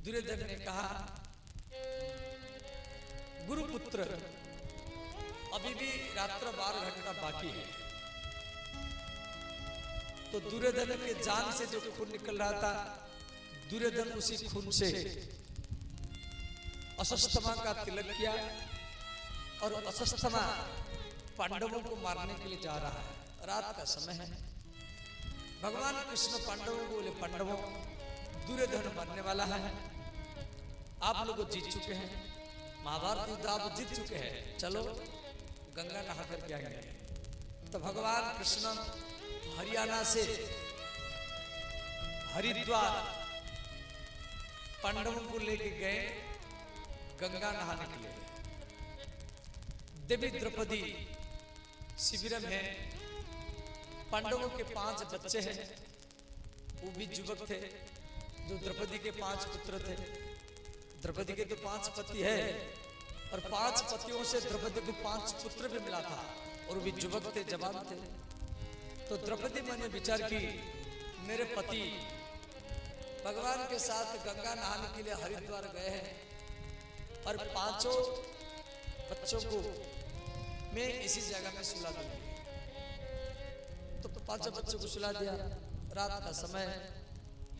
दुर्योधन ने कहा, गुरुपुत्र, अभी भी रात्र 12 घंटा बाकी है। तो दुर्योधन के जान से जो खून निकल रहा था, दुर्योधन उसी खून से अश्वत्थामा का तिलक किया और अश्वत्थामा पांडवों को मारने के लिए जा रहा है। रात का समय है। भगवान कृष्ण पांडवों को बोले, पांडवों, दुर्योधन मरने वाला है, आप लोग जीत चुके हैं, महाभारत युद्ध आप जीत चुके हैं, चलो गंगा नहा कर आएंगे। तो भगवान कृष्ण हरियाणा से हरिद्वार पांडवों को लेके गए गंगा नहाने के लिए। देवी द्रौपदी शिविर में है। पांडवों के 5 बच्चे हैं, वो भी युवक थे। जो द्रौपदी के 5 पुत्र थे, द्रौपदी के तो 5 पति है और 5 पतियों से द्रौपदी को 5 पुत्र भी मिला था और वो भी युवक थे, जवान थे। तो द्रौपदी मैंने विचार की, मेरे पति भगवान के साथ गंगा नहाने के लिए हरिद्वार गए हैं और 5 बच्चों को मैं इसी जगह में सुला दूंगी। तो 5 बच्चों को सुला दिया। रात का समय,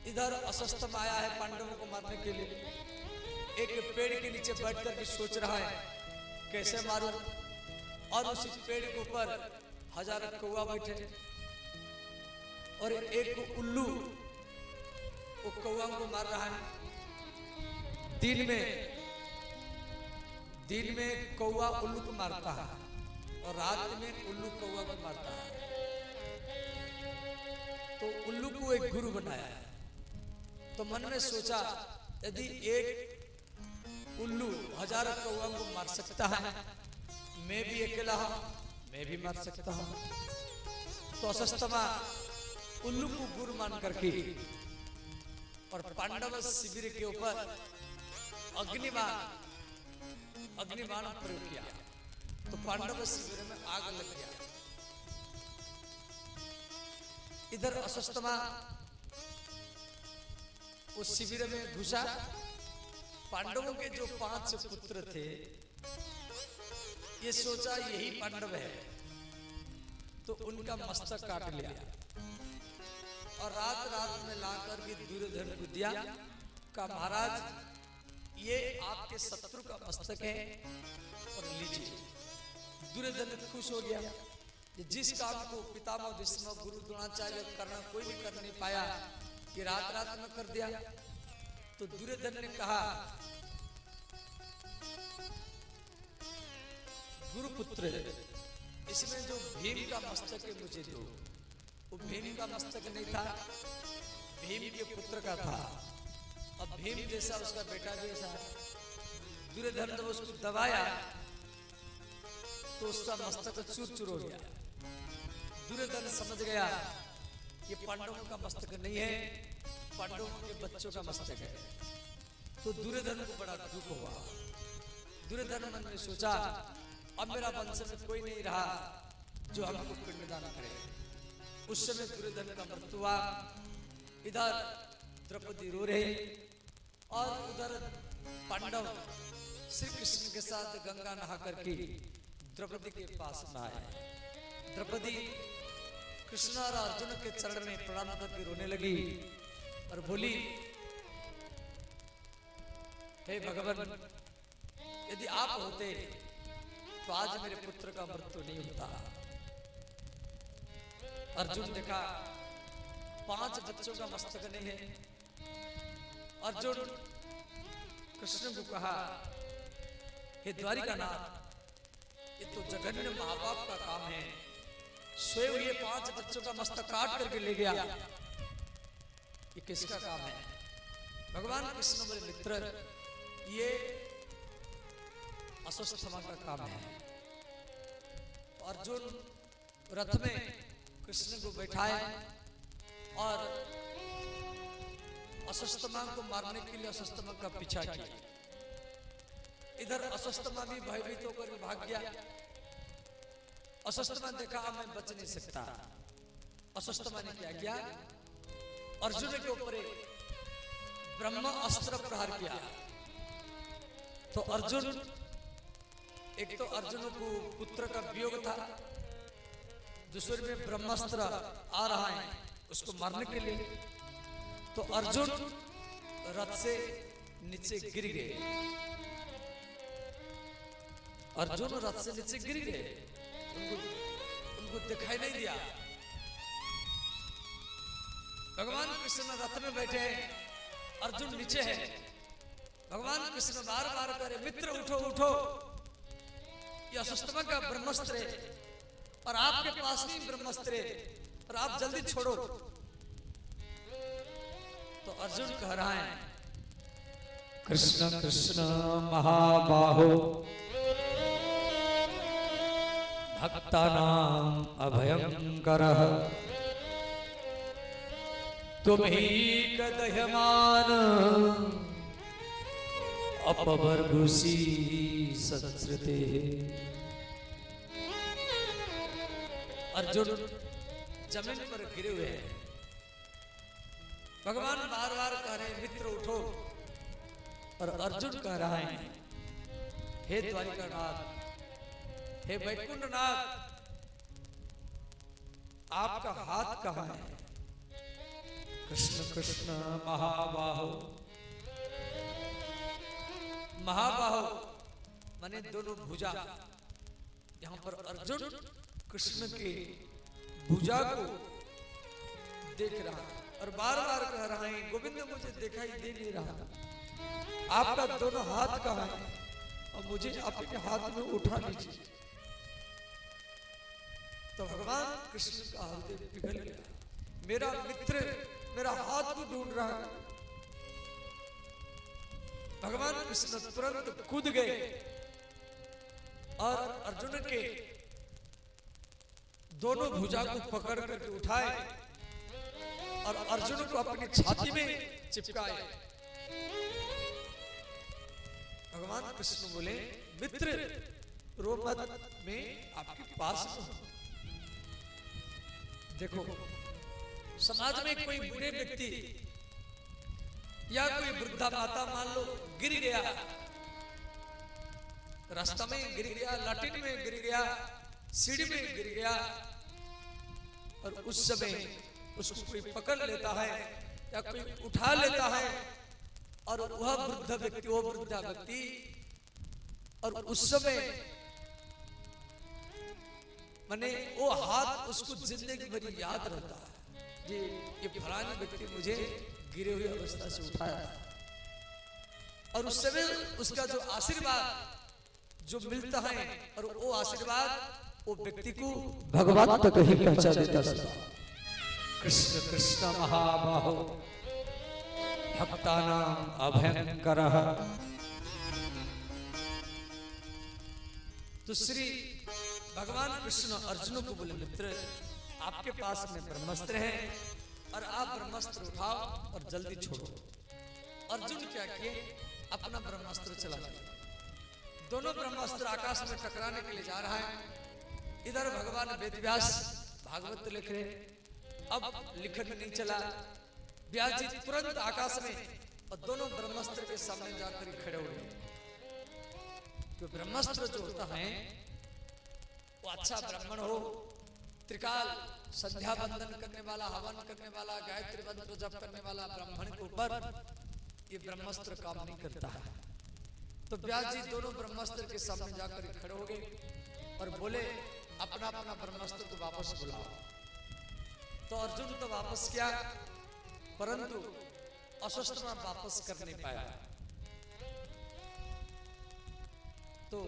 इधर अश्वत्थामा आया है पांडवों को मारने के लिए। एक पेड़ के नीचे बैठ कर सोच रहा है कैसे मारूं, और उसी पेड़ के ऊपर 1000 कौवा बैठे और एक उल्लू वो कौवा को मार रहा है। दिन में कौवा उल्लू को मारता है और रात में उल्लू कौवा को मारता है। तो उल्लू को एक गुरु बनाया है। तो मन में सोचा, यदि एक उल्लू 1000 कौवा को मार सकता है, मैं भी अकेला हूं, मैं भी मार सकता हूं। तो अश्वत्थामा उल्लू को गुरु मान करके और पांडव शिविर के ऊपर अग्निबाण प्रयोग किया। तो पांडव शिविर में आग लग गया। इधर अश्वत्थामा उस शिविर में घुसा। पांडवों के जो 5 पुत्र थे, ये सोचा यही पांडव है, तो उनका मस्तक काट लिया और रात में लाकर के दुर्योधन को दिया। का महाराज, ये आपके शत्रु का मस्तक है और लीजिए। दुर्योधन खुश हो गया। जिस काम को पितामह भीष्म गुरु द्रोणाचार्य करना कोई भी कर नहीं पाया, कि रात में कर दिया। तो दुर्योधन ने कहा, गुरुपुत्र, इसमें जो भीम का मस्तक है मुझे दो। वो भीम का मस्तक नहीं था, भीम के पुत्र का था। अब भीम जैसा उसका बेटा जैसा। दुर्योधन जब उसको दबाया तो उसका मस्तक चूर-चूर हो गया। दुर्योधन समझ गया ये पांडवों का मस्तक नहीं है, पांडवों के बच्चों का मस्तक है। तो दुर्योधन को बड़ा दुख हुआ। दुर्योधन मन में सोचा, अब मेरा वंश में कोई नहीं रहा जो हमको पिंडदान करे। उस समय दुर्योधन का मृत्यु हुआ। इधर द्रौपदी रो रहे और उधर पांडव श्री कृष्ण के साथ गंगा नहा करके द्रौपदी के पास में आए। द्रौपदी कृष्ण और अर्जुन के चरण में प्रणाम करके रोने लगी और बोली, हे भगवान, यदि आप होते तो आज मेरे पुत्र का मृत्यु नहीं होता। अर्जुन देखा 5 बच्चों का मस्तक नहीं है। अर्जुन कृष्ण को कहा, हे द्वारिकानाथ, ये तो जघन्य महापाप का काम है। स्वयं ये 5 बच्चों का मस्तक काट करके ले गया, ये किसका काम है? भगवान कृष्ण बोले, मित्र, ये अश्वत्थामा का काम है। अर्जुन रथ में कृष्ण को बैठाए और अश्वत्थामा को मारने के लिए अश्वत्थामा का पीछा किया। इधर अश्वत्थामा भी भयभीत होकर भाग गया। अश्वत्थामा देखा मैं बच नहीं सकता। अश्वत्थामा ने क्या किया, अर्जुन के ऊपर ब्रह्म अस्त्र प्रहार किया तो अर्जुन, एक तो अर्जुन को पुत्र का वियोग था, दूसरे में ब्रह्मास्त्र आ रहा है उसको मारने के लिए, तो अर्जुन रथ से नीचे गिर गए। अर्जुन रथ से नीचे गिर गए, उनको दिखाई नहीं दिया। भगवान कृष्ण रथ में बैठे हैं, अर्जुन नीचे है। भगवान कृष्ण बार बार करे, मित्र उठो उठो, यह अशुष्टमा का ब्रह्मास्त्र है और आपके पास नहीं ब्रह्मास्त्र है और आप जल्दी छोड़ो। तो अर्जुन कह रहा है, कृष्ण कृष्ण महाबाहो भक्तानां अभयंकरः तुमहि कदह्यमान अपवर्गुषी संस्कृते। अर्जुन जमीन पर गिरे हुए हैं। भगवान बार बार कह रहे हैं, मित्र उठो, और अर्जुन कह रहा है, हे द्वारिकानाथ, हे वैकुंठनाथ, आपका हाथ कहां है? कृष्ण कृष्ण महाबाहो, महाबाहो माने दोनों भुजा। यहां पर अर्जुन कृष्ण के भुजा को देख रहा है और बार बार कह रहा है, गोविंद मुझे दिखाई दे नहीं रहा, आपका दोनों हाथ कहां है और मुझे अपने हाथ में उठा लीजिए। तो भगवान कृष्ण का हृदय पिघल गया, मेरा मित्र मेरा हाथ को ढूंढ रहा है। भगवान कृष्ण तुरंत कूद गए और अर्जुन के दोनों भुजा को पकड़ करके उठाए और अर्जुन को अपनी छाती में चिपकाए। भगवान कृष्ण बोले, मित्र रो मत, मैं आपके पास हूं। देखो, समाज में कोई बुरे व्यक्ति या कोई वृद्धा माता मान लो गिर गया, रास्ता में गिर गया, लाटिन में गिर गया, सीढ़ी में गिर गया, और उस समय उसको कोई पकड़ लेता है या कोई उठा लेता है, और वह वृद्ध व्यक्ति, वो वृद्धा व्यक्ति, और उस समय माने वो हाथ उसको जिंदगी भर याद रहता है, ये फलाने व्यक्ति मुझे गिरे हुए अवस्था से उठाया, और उस समय उसका जो आशीर्वाद जो मिलता है, और वो आशीर्वाद वो व्यक्ति को भगवान तक ही पहुंचा देता है। कृष्ण कृष्ण महाबाहो भक्तानां अभयंकरः। तो श्री भगवान कृष्ण अर्जुन को बोले, मित्र आपके पास में ब्रह्मास्त्र है और आप ब्रह्मास्त्र उठाओ और जल्दी छोड़ो। अर्जुन क्या किए, अपना ब्रह्मास्त्र चला दिया। दोनों ब्रह्मास्त्र आकाश में टकराने के लिए जा रहा है। इधर भगवान वेदव्यास भागवत लिख रहे, अब लिखन नहीं चला, व्यास जी तुरंत आकाश में और दोनों ब्रह्मास्त्र के सामने जाकर खड़े हुए। तो ब्रह्मास्त्र जो होता है वो अच्छा ब्राह्मण हो, त्रिकाल संध्या बंदन करने वाला, हवन करने वाला, गायत्री मंत्र जप करने वाला ब्राह्मण के ऊपर ये ब्रह्मास्त्र काम नहीं करता है। तो व्यास जी दोनों ब्रह्मास्त्र के सामने जाकर खड़े हो गए और बोले, अपना अपना ब्रह्मास्त्र को वापस बुलाओ। तो अर्जुन तो वापस किया, परंतु अशस्त्र वापस कर नहीं पाया। तो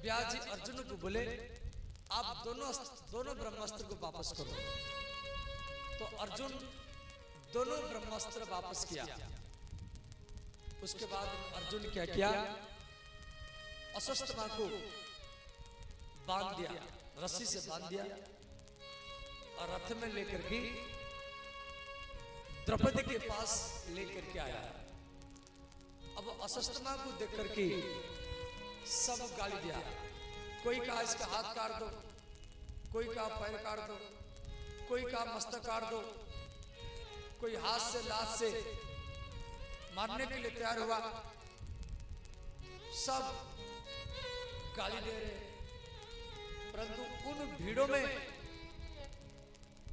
व्यास जी अर्जुन को बोले, आप दोनों ब्रह्मास्त्र को वापस करो। तो अर्जुन दोनों ब्रह्मास्त्र वापस किया। उसके बाद अर्जुन क्या किया, अशस्त्र को बांध दिया, रस्सी से बांध दिया और रथ में लेकर के द्रौपदी के पास लेकर के आया। अब अशस्त्र को देख करके सब गाली दिया। कोई कहा इसका हाथ काट दो, कोई कहा पैर काट दो, कोई कहा मस्तक काट दो, कोई हाथ से लात से मारने के लिए तैयार हुआ। सब गाली दे रहे, परंतु उन भीड़ों में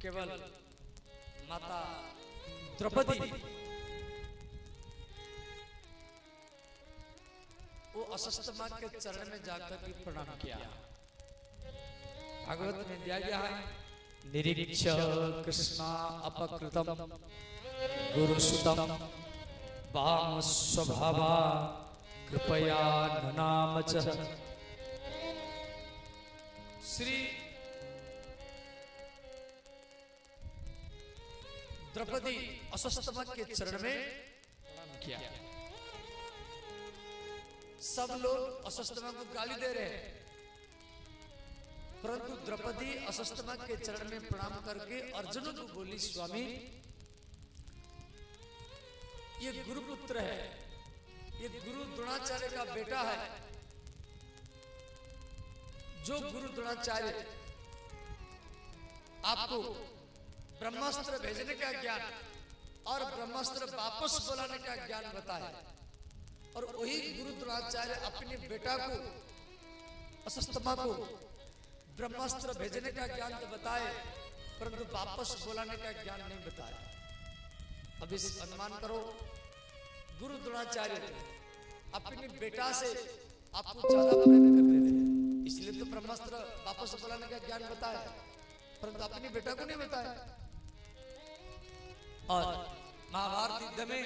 केवल माता द्रौपदी वो अशस्त्मा के चरण में जाकर के प्रणाम किया। भागवत में दिया गया है, निरीक्ष्य कृष्णा अपकृतम गुरुसुतम वाम स्वभावा कृपया ननाम च। श्री द्रौपदी अशस्त्मा के चरण में प्रणाम किया। सब लोग अशस्त्मा को गाली दे रहे हैं, परंतु द्रौपदी अशस्त्मा के चरण में प्रणाम करके अर्जुन को बोली, स्वामी ये गुरुपुत्र है, ये गुरु द्रोणाचार्य का बेटा है। जो गुरु द्रोणाचार्य आपको ब्रह्मास्त्र भेजने का ज्ञान और ब्रह्मास्त्र वापस बुलाने का ज्ञान बताया, और वही गुरु द्रोणाचार्य अपने बेटा को अशस्त्मा को ब्रह्मास्त्र भेजने का ज्ञान तो बताए, परंतु वापस बुलाने का ज्ञान नहीं बताया। अब इस अनुमान करो, गुरु द्रोणाचार्य अपने बेटा से आपको ज्यादा प्रेम करते थे, इसलिए तो ब्रह्मास्त्र वापस बुलाने का ज्ञान बताया, परंतु अपने बेटा को नहीं बताया। और महाभारत युद्ध में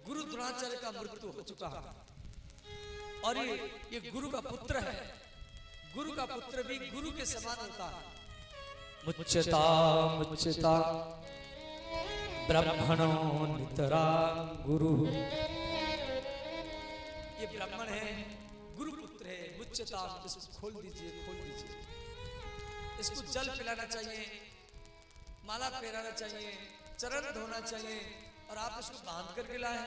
गुरु द्रोणाचार्य का मृत्यु हो चुका है, और ये गुरु का पुत्र है। गुरु का पुत्र भी गुरु के समान होता है। मुच्यता मुच्यता ब्राह्मणो नितरा गुरु। ये ब्राह्मण है, गुरु पुत्र है। मुच्यता, इसको खोल दीजिए, खोल दीजिए। इसको जल पिलाना चाहिए, माला पहनाना चाहिए, चरण धोना चाहिए, और आप इसको बांध करके लाए।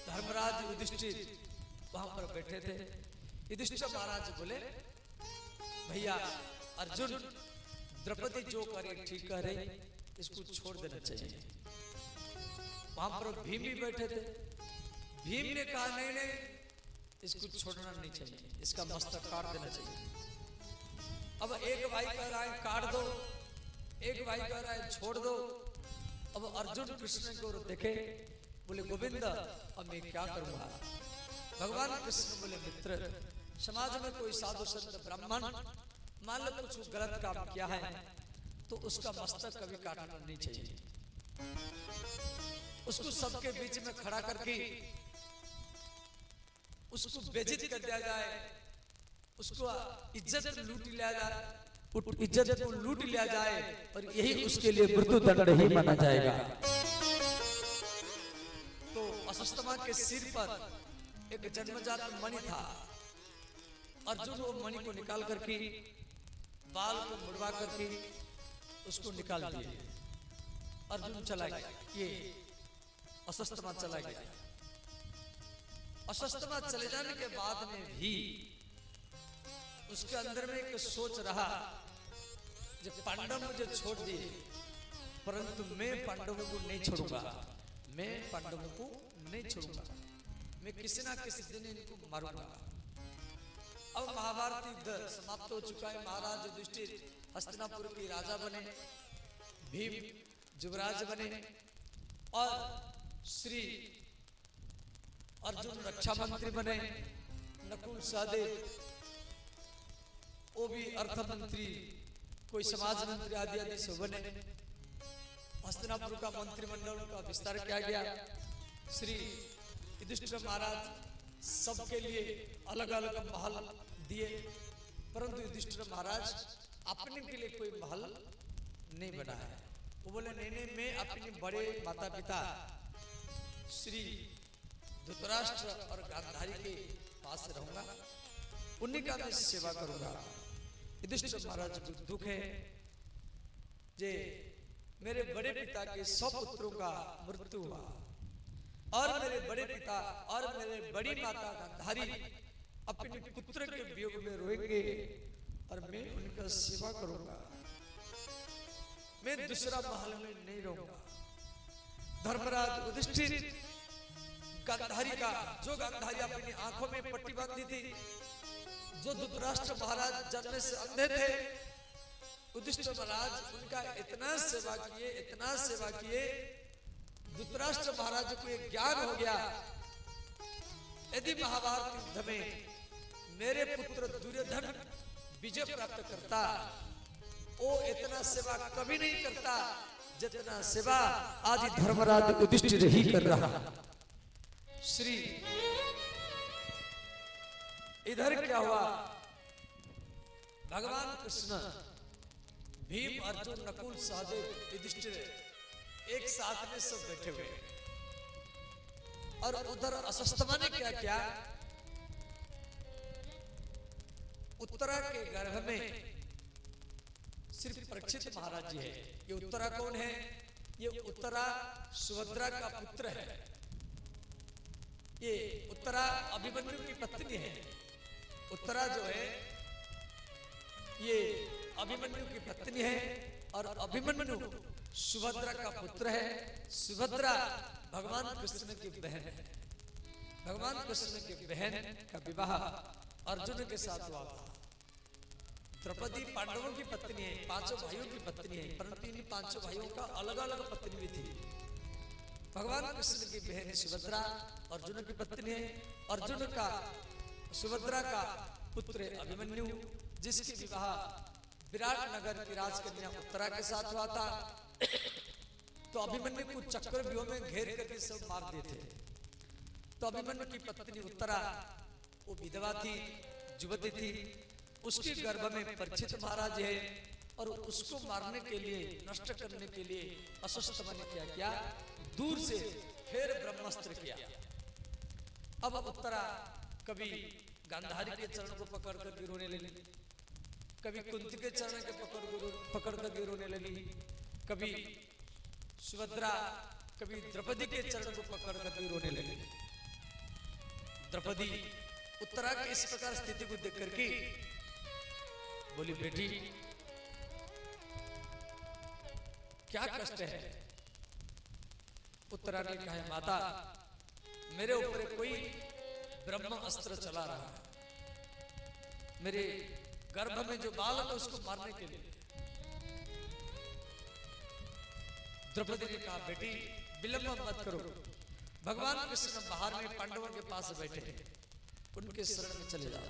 धर्मराज युधिष्ठिर वहां पर बैठे थे। युधिष्ठिर महाराज बोले, भैया अर्जुन द्रौपदी जो करे ठीक करे, इसको छोड़ देना चाहिए। वहां पर भीम भी बैठे थे। भीम ने कहा, नहीं नहीं, इसको छोड़ना नहीं चाहिए, इसका मस्तक काट देना चाहिए। अब एक भाई कह रहा है काट दो, एक भाई कह रहा है छोड़ दो। अब अर्जुन कृष्ण को देखे, बोले गोविंद अब मैं क्या करूंगा। भगवान कृष्ण बोले, मित्र समाज में कोई साधु संत ब्राह्मण मान लो कुछ गलत काम किया है, तो उसका मस्तक कभी काटना नहीं चाहिए। उसको सबके बीच में खड़ा करके उसको बेइज्जत कर दिया जाए, उसको इज्जत लूट लिया जाए, इज्जत को लूट लिया जाए, और यही उसके लिए मृत्युदंड ही माना जाएगा। तो अशस्त्मा के सिर पर एक जन्मजात मणि था। अर्जुन वो मणि को निकाल करके, बाल को मुड़वा करके उसको निकाल दिए। अर्जुन चला गया, ये अशस्त्मा चला गया। अशस्त्मा चले जाने के बाद में भी उसके अंदर में एक सोच रहा, जब पांडव मुझे छोड़ दिए, परंतु मैं पांडवों को नहीं छोड़ूंगा, मैं पांडवों को नहीं छोड़ूंगा, मैं किसी ना किसी दिन इनको मारूंगा। अब महाभारत युद्ध समाप्त हो चुका है। महाराज युधिष्ठिर हस्तिनापुर के राजा बने, भीम युवराज बने, और श्री अर्जुन रक्षा मंत्री बने, नकुल सहदेव वो भी अर्थ मंत्री, कोई समाज मंत्री आदि आदि सब बने। हस्तिनापुर का मंत्रिमंडल का विस्तार किया गया। श्री युधिष्ठिर महाराज सबके लिए अलग अलग महल दिए, परंतु युधिष्ठिर महाराज अपने के लिए कोई महल नहीं बनाया। वो बोले, नहीं नहीं, मैं अपने बड़े माता पिता श्री धृतराष्ट्र और गांधारी के पास रहूंगा, उन्हीं का मैं सेवा करूंगा। युधिष्ठिर महाराज को दुख है जे मेरे बड़े पिता के 100 पुत्रों का मृत्यु हुआ, और मेरे बड़े पिता और मेरे बड़ी माता गांधारी अपने पुत्र के वियोग में रोएंगे, और मैं उनका सेवा करूंगा। मैं दूसरा महल में नहीं रहूंगा। धर्मराज युधिष्ठिर गांधारी का, जो गांधारी अपनी आंखों में पट्टी बांधी थी, जो धृतराष्ट्र महाराज जन्म से अंधे थे, युधिष्ठिर महाराज उनका इतना सेवा किए, धृतराष्ट्र महाराज को एक ज्ञान हो गया, यदि महाभारत युद्ध में मेरे पुत्र दुर्योधन विजय प्राप्त करता, वो इतना सेवा कभी नहीं करता जितना सेवा आज धर्मराज युधिष्ठिर ही कर रहा। श्री इधर क्या हुआ, भगवान कृष्ण, भीम, अर्जुन, नकुल, सहदेव, युधिष्ठिर एक साथ में सब बैठे हुए, और उधर अश्वत्थामा ने क्या किया, उत्तरा के गर्भ में सिर्फ परीक्षित महाराज जी है। ये उत्तरा कौन है? ये उत्तरा सुभद्रा का पुत्र है। ये उत्तरा अभिमन्यु की पत्नी है। उत्तरा जो है ये अभिमन्यु की पत्नी है, और अभिमन्यु सुभद्रा का पुत्र है। सुभद्रा भगवान कृष्ण की बहन है। भगवान कृष्ण की बहन का विवाह अर्जुन के साथ हुआ था। द्रौपदी पांडवों की पत्नी है, पांचों भाइयों की पत्नी है, परंतु इन पांचों भाइयों का अलग अलग पत्नी भी थी। भगवान कृष्ण की बहन सुभद्रा अर्जुन की पत्नी है। अर्जुन का, सुभद्रा का पुत्र अभिमन्यु, जिसकी विवाह विराट नगर की राजकन्या उत्तरा के साथ हुआ था। तो अभिमन्यु को चक्रव्यूह में घेर करके सब मार दिए थे। तो अभिमन्यु की पत्नी उत्तरा वो विधवा थी, युवती थी, उसके गर्भ में परीक्षित महाराज है, और उसको मारने के लिए, नष्ट करने के लिए अश्वत्थामा ने क्या किया, दूर से फिर ब्रह्मास्त्र किया। अब उत्तरा कभी गांधारी के चरण को पकड़ कर गिरोने लगी, कभी कुंती के चरण के पकड़ कर गिरोने लगी, कभी सुभद्रा, कभी द्रौपदी के चरण को पकड़ कर गिरोने लगी। द्रौपदी उत्तरा की इस प्रकार स्थिति को देख करके बोली, बेटी क्या कष्ट है? उत्तरा ने कहा, माता मेरे ऊपर कोई ब्रह्म अस्त्र चला रहा है, मेरे गर्भ में जो बालक है उसको मारने के लिए। द्रौपदी ने कहा, बेटी विलंब मत करो, भगवान कृष्ण बाहर में पांडवों के पास बैठे हैं, उनके शरण में चले जाओ।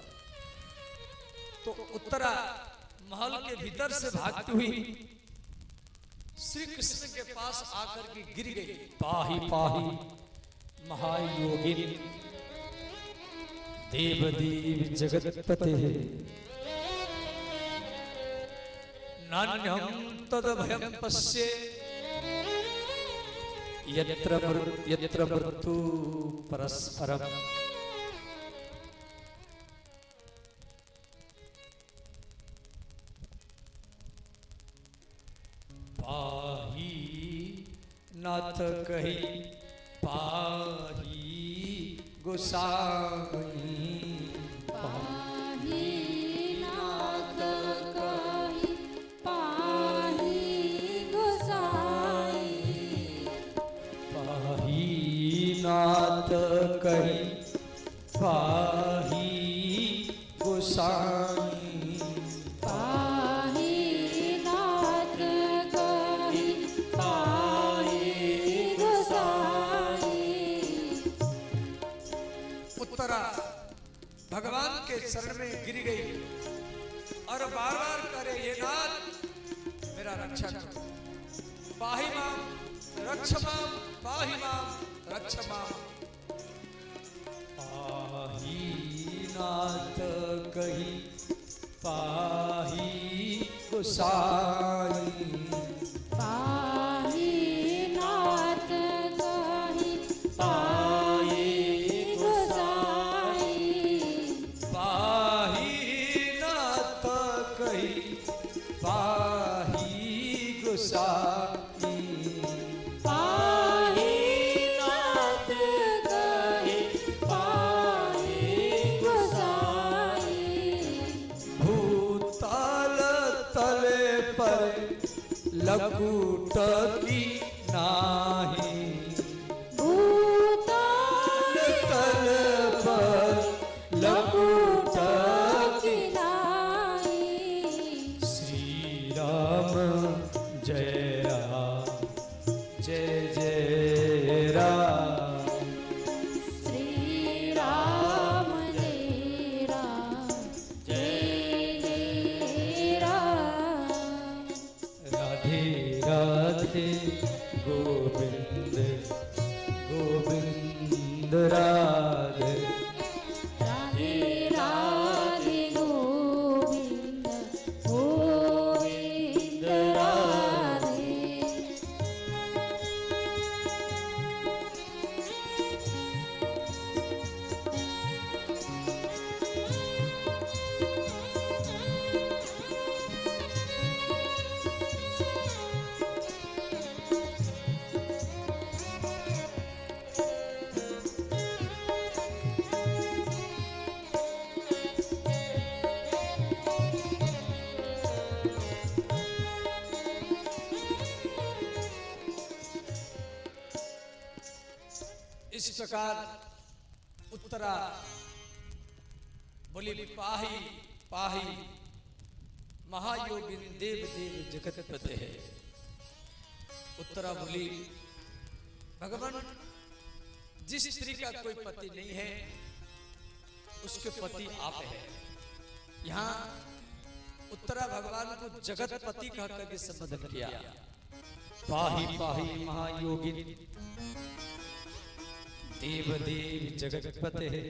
तो उत्तरा महल के भीतर से भागती हुई श्री कृष्ण के पास आकर के गिर गई। पाहि पाहि महायोगिन देवदेव जगत्पते नान्यं तद भयं पश्ये यत्र मृत्यु परस्परम। पाहि नाथ कही पाहि गोसाई, पाहि नाथ कही पाहि गोसाई, पाहि नाथ कही पाहि गोसाई, भगवान के शरण में गिर गई और बार बार करे, ये नाथ मेरा रक्षा करो, पाहि माम रक्ष माम, पाहि माम रक्ष माम। पाहि नाथ कही पाहि गोसाई, पाहि नाथ कही पाहि गोसाई, पाहि नाथ कही पाहि गोसाई, पाहि नाथ कही पाहि गोसाई। भूतल तले पर लकुट की नाही, जय राम। श्री राम जय राम जय जय राम। राधे राधे गोविंद गोविंद राधे। राधे राधे गोविंद गोविंद राधे। इस प्रकार उत्तरा बोली पाही पाही महायोगिन देव देव जगतपते है। उत्तरा बोली भगवान जिस स्त्री का कोई पति नहीं है उसके पति आप है। यहाँ उत्तरा भगवान को जगतपति कह करके संबोधन किया। पाही पाही महायोगिन देव देव जगतपते है।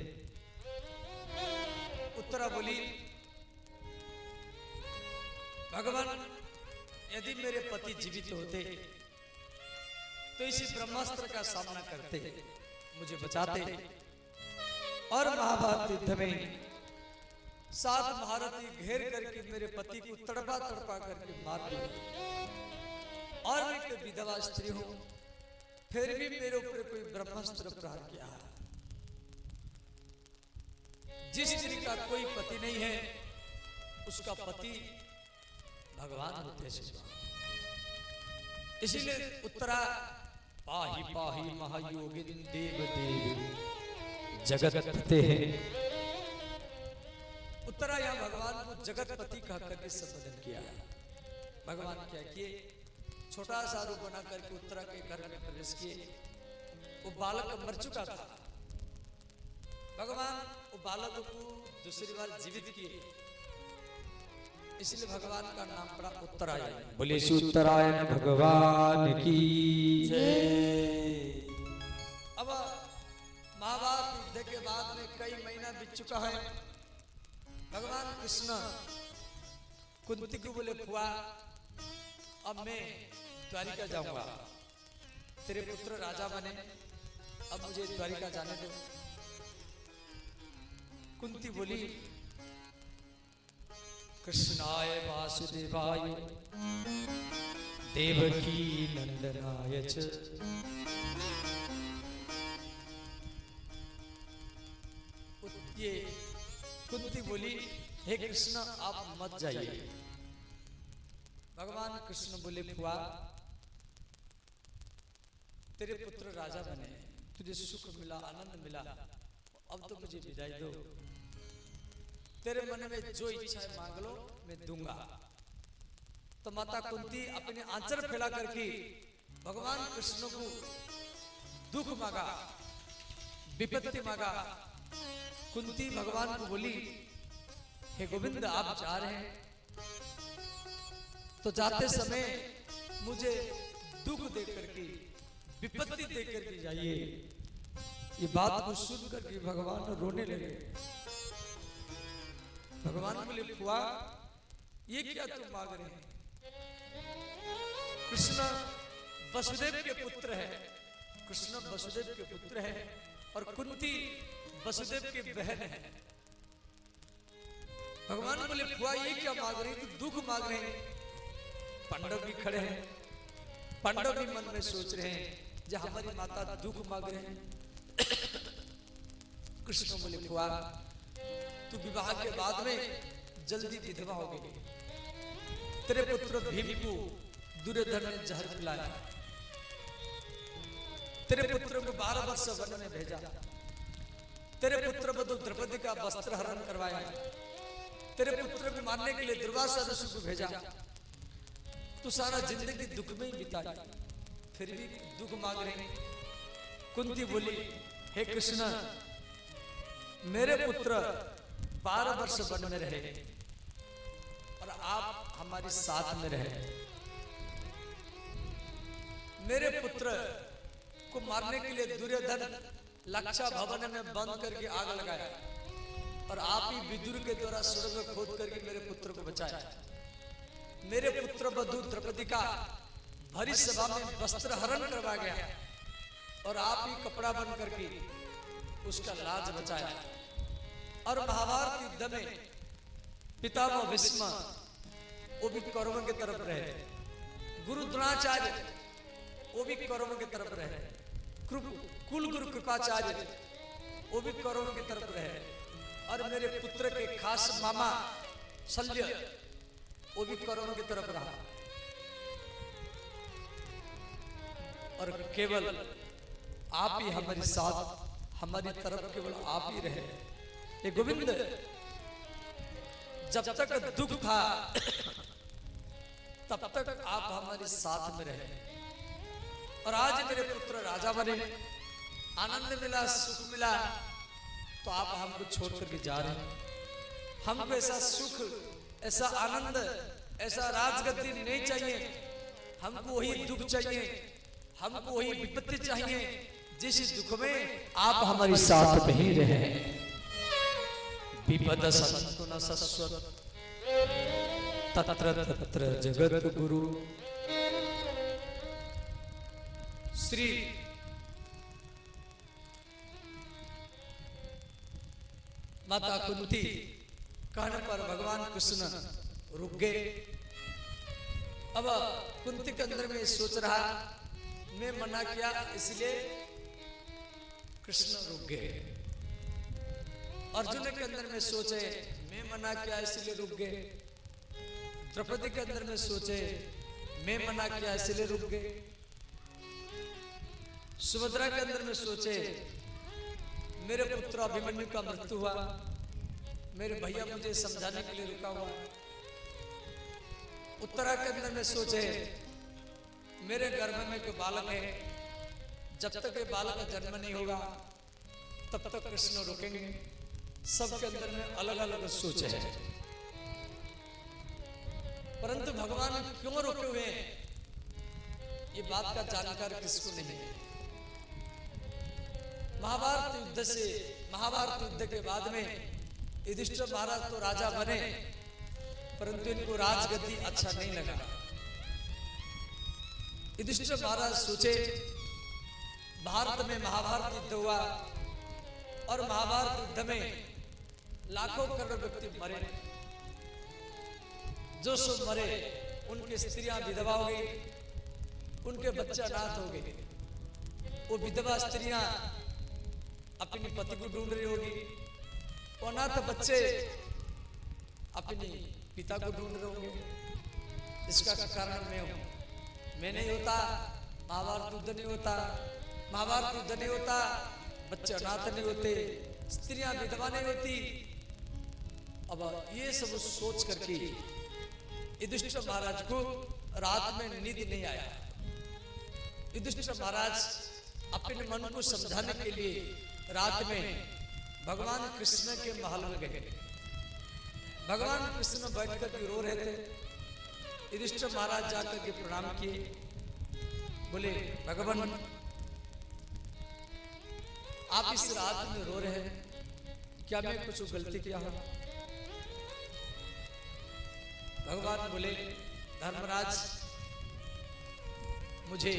उत्तरा बोली भगवान यदि मेरे पति जीवित होते तो इसी ब्रह्मास्त्र का सामना करते मुझे बचाते और महाभारत युद्ध में 7 महारथी घेर करके मेरे पति को तड़पा तड़पा करके मार दिया। और मैं एक विधवा स्त्री हूं फिर भी मेरे ऊपर कोई ब्रह्मास्त्र प्रहार किया है। जिस स्त्री का कोई पति नहीं है उसका पति भगवान होते हैं। इसीलिए उत्तरा पाही पाही महायोगिन देव देव जगतपते है। उत्तरा यहाँ भगवान को जगतपति कह करके संबोधन किया। भगवान क्या किए छोटा सा रूप बना करके उत्तरा के घर में प्रवेश किए। वो बालक मर चुका था। भगवान वो बालक को दूसरी बार जीवित किए। इसलिए भगवान का नाम पड़ा उत्तरायण। बोले श्री उत्तरायण भगवान की जय। अब महाभारत युद्ध के बाद में कई महीना बीत चुका है। भगवान कृष्ण कुंती को बोले फुआ अब मैं द्वारिका जाऊंगा। तेरे पुत्र राजा बने अब मुझे द्वारिका जाने दो। कुंती बोली कृष्णाय वासुदेवाय देवकी नंदनाय च ये कुंती बोली हे कृष्ण आप मत जाइए। भगवान कृष्ण बोले फुआ तेरे पुत्र राजा बने तुझे सुख मिला आनंद मिला अब तो मुझे विदाई दो। तेरे मन में जो इच्छा है मांग लो मैं दूंगा। तो माता कुंती अपने आंचल फैला करके भगवान कृष्ण को दुख मांगा विपत्ति मांगा। कुंती भगवान को बोली हे गोविंद आप जा रहे हैं तो जाते समय मुझे दुख दे करके विपत्ति दे करके जाइए। ये बात को सुन करके भगवान रोने लगे। भगवान बोले फुआ ये क्या तुम मांग रहे हैं। कृष्ण वसुदेव के पुत्र है। कृष्ण वसुदेव के पुत्र है और कुंती वसुदेव की बहन है। भगवान बोले फुआ ये क्या मांग रहे हैं दुख मांग रहे हैं। पांडव भी खड़े हैं। पांडव भी मन में सोच रहे हैं जो हमारी माता दुख मांग रहे हैं। कृष्ण बोले फुआ तू विवाह के बाद में जल्दी विधवा हो गई। तेरे पुत्र भीम को दुर्योधन ने जहर पिलाया। तेरे पुत्र को 12 वर्ष वन में भेजा। तेरे पुत्र बधु द्रौपदी का वस्त्र हरण करवाया। तेरे पुत्र को मारने के लिए दुर्वासा ऋषि को भेजा। तू सारा जिंदगी दुख में ही बिताई फिर भी दुख मांग रहे। कुंती बोली, हे कृष्ण, मेरे पुत्र 12 वर्ष वन में रहे और आप हमारे साथ में रहे। मेरे पुत्र को मारने के लिए दुर्योधन लक्षा भवन में बंद करके आग लगाया और आप ही विदुर के द्वारा स्वर्ग खोद करके मेरे पुत्र को बचाया। मेरे पुत्र वधु द्रौपदी का भरी सभा में वस्त्र हरण करवा गया और आप ही कपड़ा बन करके उसका लाज बचाया। और महाभारत युद्ध में पितामह भीष्म वो भी कौरवों की तरफ रहे, गुरु द्रोणाचार्य वो भी कौरवों की तरफ रहे, कुल गुरु कृपाचार्य वो भी कौरवों की तरफ रहे, और मेरे पुत्र के खास मामा शल्य वो भी कौरवों की तरफ रहा। और केवल आप ही हमारे साथ, हमारी तरफ केवल आप ही रहे। ये गोविंद, जब तक दुख था तब तक आप हमारे साथ में रहे, और आज मेरे पुत्र राजा बने, आनंद मिला, सुख मिला, तो आप हमको छोड़ करके जा रहे हैं। हमको ऐसा सुख, ऐसा आनंद, ऐसा राजगद्दी नहीं चाहिए। हमको वही दुख चाहिए, हमको वही विपत्ति चाहिए जिस दुख में आप हमारे साथ में ही रहे। विपद संतु न सस्वत तत्र तत्र जगत गुरु। श्री माता कुंती कहने पर भगवान कृष्ण रुक गए। अब कुंती के अंदर में सोच रहा, मैं मना किया इसलिए कृष्ण रुक गए। अर्जुन के अंदर में सोचे, मैं मना किया इसलिए रुक गए। द्रौपदी के अंदर में सोचे, मैं मना किया इसलिए रुक गए। सुभद्रा के अंदर में सोचे, मेरे पुत्र अभिमन्यु का मृत्यु हुआ, मेरे भैया मुझे समझाने के लिए रुका हुआ। उत्तरा के अंदर में सोचे, मेरे गर्भ में कोई बालक है, जब तक ये बालक का जन्म नहीं होगा तब तक कृष्ण रुकेंगे। सबके अंदर में अलग अलग सोच है, परंतु भगवान क्यों रुके हुए हैं ये बात का जानकार किसको नहीं है। महाभारत युद्ध के बाद में युधिष्ठिर महाराज तो राजा बने, परंतु इनको राजगद्दी अच्छा नहीं लगा। युधिष्ठिर महाराज सोचे, भारत में महाभारत युद्ध हुआ और महाभारत युद्ध में लाखों करोड़ व्यक्ति मरे। जो सब मरे उनकी स्त्रियां विधवा हो गई, उनके बच्चे अनाथ हो गए। वो विधवा स्त्रियां अपने पति को ढूंढ रही होगी, वो अनाथ बच्चे अपने पिता को ढूंढ रहे होंगे। इसका कारण मैं हूं। मैं नहीं होता, महाभारत युद्ध नहीं होता, महाभारत युद्ध नहीं होता, बच्चे अनाथ नहीं होते, स्त्रियां विधवा नहीं होती। अब ये सब सोच करके युधिष्ठिर महाराज को रात में नींद नहीं आया। युधिष्ठिर महाराज अपने मन को समझाने के लिए रात में भगवान कृष्ण के महल में गए। भगवान कृष्ण बैठ कर के रो रहे थे। युधिष्ठिर महाराज जाकर के प्रणाम किए, बोले, भगवान आप इस रात में रो रहे हैं, क्या मैं कुछ गलती किया हूं? भगवान बोले, धर्मराज, मुझे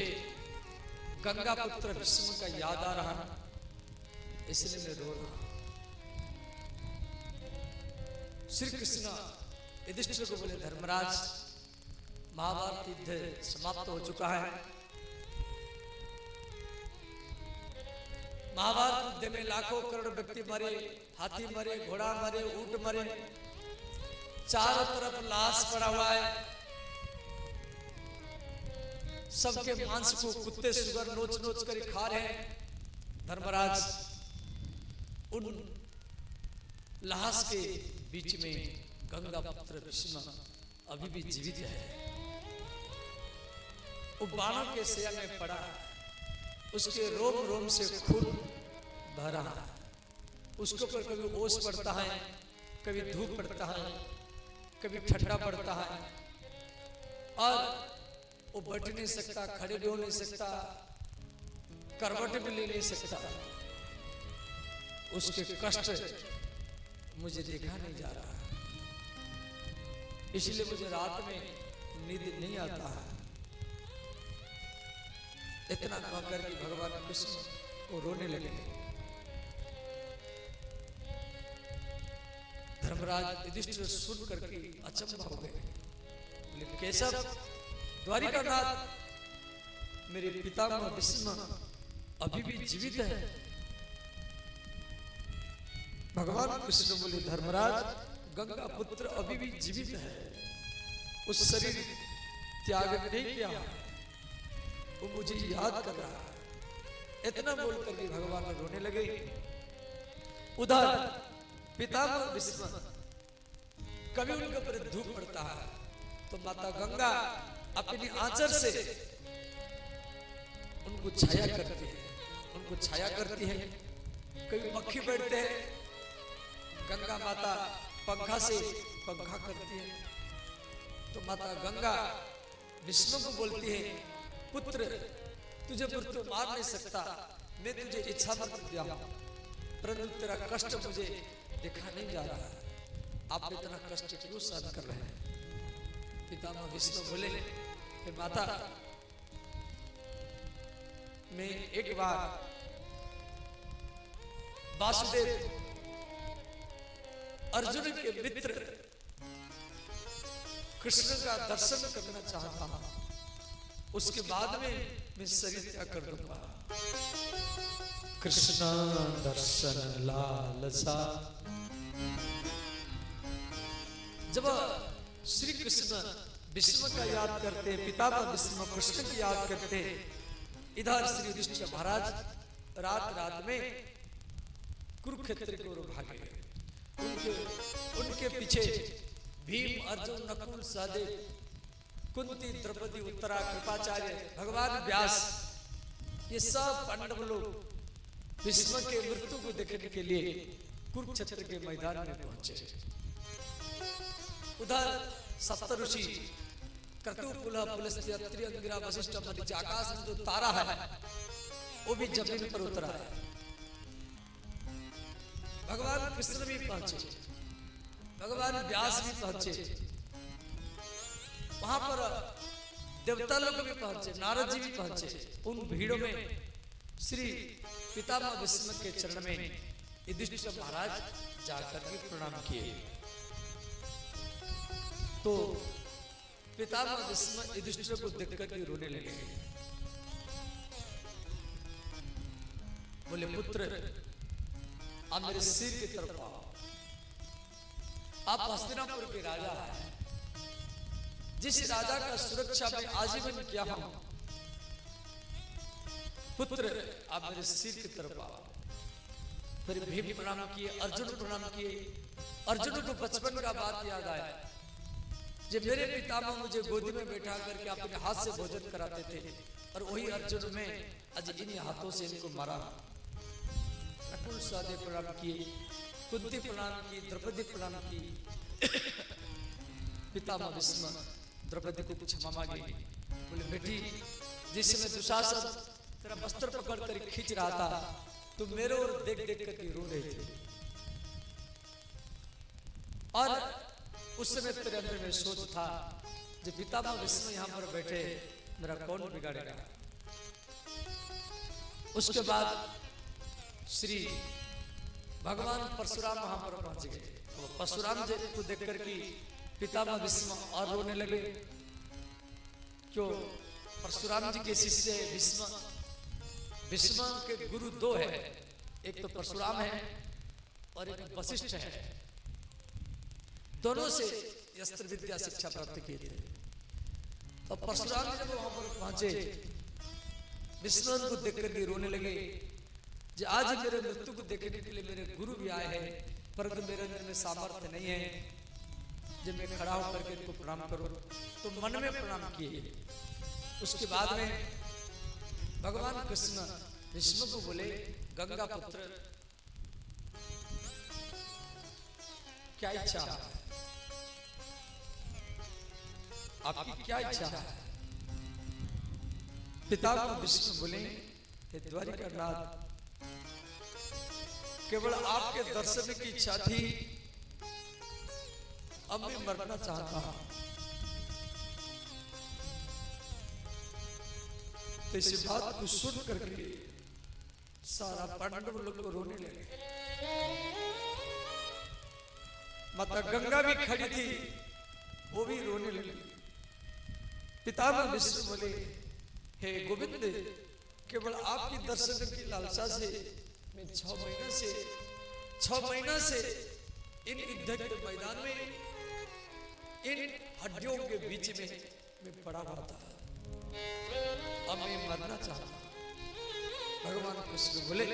गंगा पुत्र भीष्म का याद आ रहा, इसलिए मैं रो रहा। श्री कृष्ण युधिष्ठिर को बोले, धर्मराज, महाभारत युद्ध समाप्त हो चुका है। महाभारत युद्ध में लाखों करोड़ व्यक्ति मरे, हाथी मरे, घोड़ा मरे, ऊंट मरे, चारों तरफ लाश पड़ा हुआ है। सबके मांस को कुत्ते सुगर नोच नोच कर खा रहे हैं। धर्मराज, उन लाश के बीच में गंगा पुत्र भीष्म अभी भी जीवित है। वो बाणों के सया में पड़ा, उसके रोम रोम से खून भरा, उसके ऊपर कभी ओस पड़ता है, कभी धूप पड़ता है, कभी ठंडा पड़ता है, और वो बैठ नहीं सकता, खड़े भी हो नहीं सकता, करवट भी ले नहीं सकता। उसके कष्ट मुझे देखा नहीं जा रहा, इसलिए मुझे रात में नींद नहीं आता है। इतना कहकर कि भगवान कृष्ण वो रोने लगे। धर्मराज युधिष्ठिर सुन करके अचंभा हो गए, बोले केशव, द्वारिकानाथ मेरे पितामह भीष्म अभी भी जीवित है। भगवान कृष्ण बोले धर्मराज, गंगा पुत्र अभी भी जीवित है, उस शरीर त्याग नहीं किया, वो मुझे याद कर रहा है। इतना बोलकर भी भगवान रोने लगे। उधर पितामह भीष्म कभी उनके ऊपर धूप पड़ता है तो माता गंगा अपनी आंचल से उनको छाया करती है, उनको छाया करती है। कभी मक्खी बैठते हैं, गंगा माता पंखा से पंखा करती है, तो माता गंगा विष्णु को बोलती है, पुत्र तुझे मृत्यु मार नहीं सकता, मैं तुझे इच्छा मत दिया, परंतु तेरा कष्ट मुझे देखा नहीं जा रहा, आप इतना कष्ट क्यों सहन कर रहे हैं। पितामह विष्णु बोले, माता मैं एक बार वासुदेव अर्जुन के मित्र कृष्ण का दर्शन करना चाहता हूं, उसके बाद में मैं शरीर त्याग कर दूंगा। कृष्ण दर्शन लालसा। जब श्री कृष्ण भीष्म का याद करते, पितामह भीष्म कृष्ण की याद करते, इधर श्री युधिष्ठिर महाराज रात रात में कुरुक्षेत्र की ओर भागे। उनके पीछे भीम, अर्जुन, नकुल, सहदेव, कुंती, द्रौपदी, उत्तरा, कृपाचार्य, भगवान व्यास, ये सब पांडव लोग भीष्म के मृत्यु को देखने के लिए कुरुक्षेत्र के मैदान में पहुंचे। उधर सप्तऋषि क्रतु, पुलह, पुलस्त्य, अत्रि, अंगिरा, वशिष्ठ, मरीचि, आकाश में जो तारा है वो भी जमीन पर उतरा है। भगवान कृष्ण भी पहुंचे, भगवान व्यास भी पहुंचे, वहां पर देवता लोग भी पहुंचे, नारद जी भी पहुंचे। उन भीड़ों में श्री पितामह भीष्म के चरण में युधिष्ठिर महाराज जाकर के प्रणाम किए। तो पितामह भीष्म युधिष्ठिर को देखकर के रोने लगे, बोले पुत्र आप मेरे सिर की तरफ आओ, आप हस्तिनापुर के राजा हैं, जिस राजा का सुरक्षा में आजीवन किया हूं, पुत्र आप मेरे सिर की तरफ आओ। फिर भीम प्रणाम किए, अर्जुन प्रणाम किए। अर्जुन को बचपन का बात याद आया, जब मेरे पितामह मुझे गोदी में बैठा करके अपने हाथ से भोजन कराते थे, और वही अर्जुन में आज इन्हीं हाथों से इनको मारा। नकुल, सहदेव प्रणाम किए, कुंती प्रणाम की, द्रौपदी प्रणाम की। पितामह भीष्म द्रौपदी को क्षमा मांगी, बोले बेटी जिस समय दुशासन तेरा वस्त्र पकड़ कर खींच रहा था, तुम मेरे ओर देख देख कर रो रहे थे, और उस समय तेरे अंदर में सोच था जब पितामह भीष्म यहाँ पर बैठे मेरा कौन बिगाड़ेगा। उसके बाद श्री भगवान परशुराम वहां पर पहुंच गए। तो परशुराम जी को देखकर कि पितामह भीष्म और रोने लगे। क्यों? परशुराम जी के शिष्य भीष्म, भीष्म के गुरु दो है, एक तो परशुराम है और एक वशिष्ठ है। दोनों से अस्त्र विद्या शिक्षा प्राप्त किए थे। और परशुराम जी जब वहां पर पहुंचे, भीष्म को देखकर के रोने लगे, जो आज मेरे मृत्यु को देखने के लिए मेरे गुरु भी आए हैं, परंतु मेरे अंदर में सामर्थ्य नहीं है जब मैं खड़ा होकर के इनको प्रणाम करूं। तो मन में प्रणाम किए। उसके बाद में भगवान कृष्ण भीष्म को बोले, गंगा पुत्र क्या इच्छा है, आपकी क्या इच्छा है? पितामह भीष्म बोले, हे द्वारिकानाथ, केवल आपके दर्शन की इच्छा थी, अब मैं मरना चाहता हूं। तो इस बात को सुन करके सारा पांडव लोग को रोने लगे। माता गंगा भी खड़ी थी, वो भी रोने लगी। पितामह भीष्म बोले, हे गोविंद, केवल आपकी दर्शन की लालसा से मैं 6 महीना से इन युद्ध के मैदान में इन हड्डियों के बीच में मैं पड़ा हुआ था, अब मैं मरना चाहता हूं। भगवान कृष्ण बोले,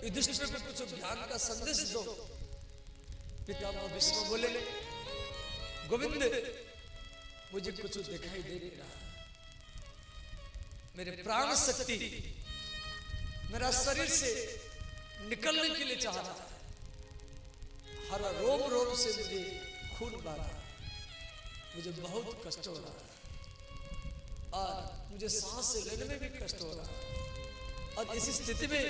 युधिष्ठिर को कुछ ज्ञान का संदेश दो। पितामह भीष्म बोले, गोविंद, मुझे कुछ दिखाई दे नहीं रहा, मेरे प्राण शक्ति मेरा शरीर से निकलने के लिए चाह रहा है, हर रोम रोम से मुझे खून बह रहा है, मुझे बहुत कष्ट हो रहा है और मुझे सांस लेने में भी कष्ट हो रहा है। और इस स्थिति में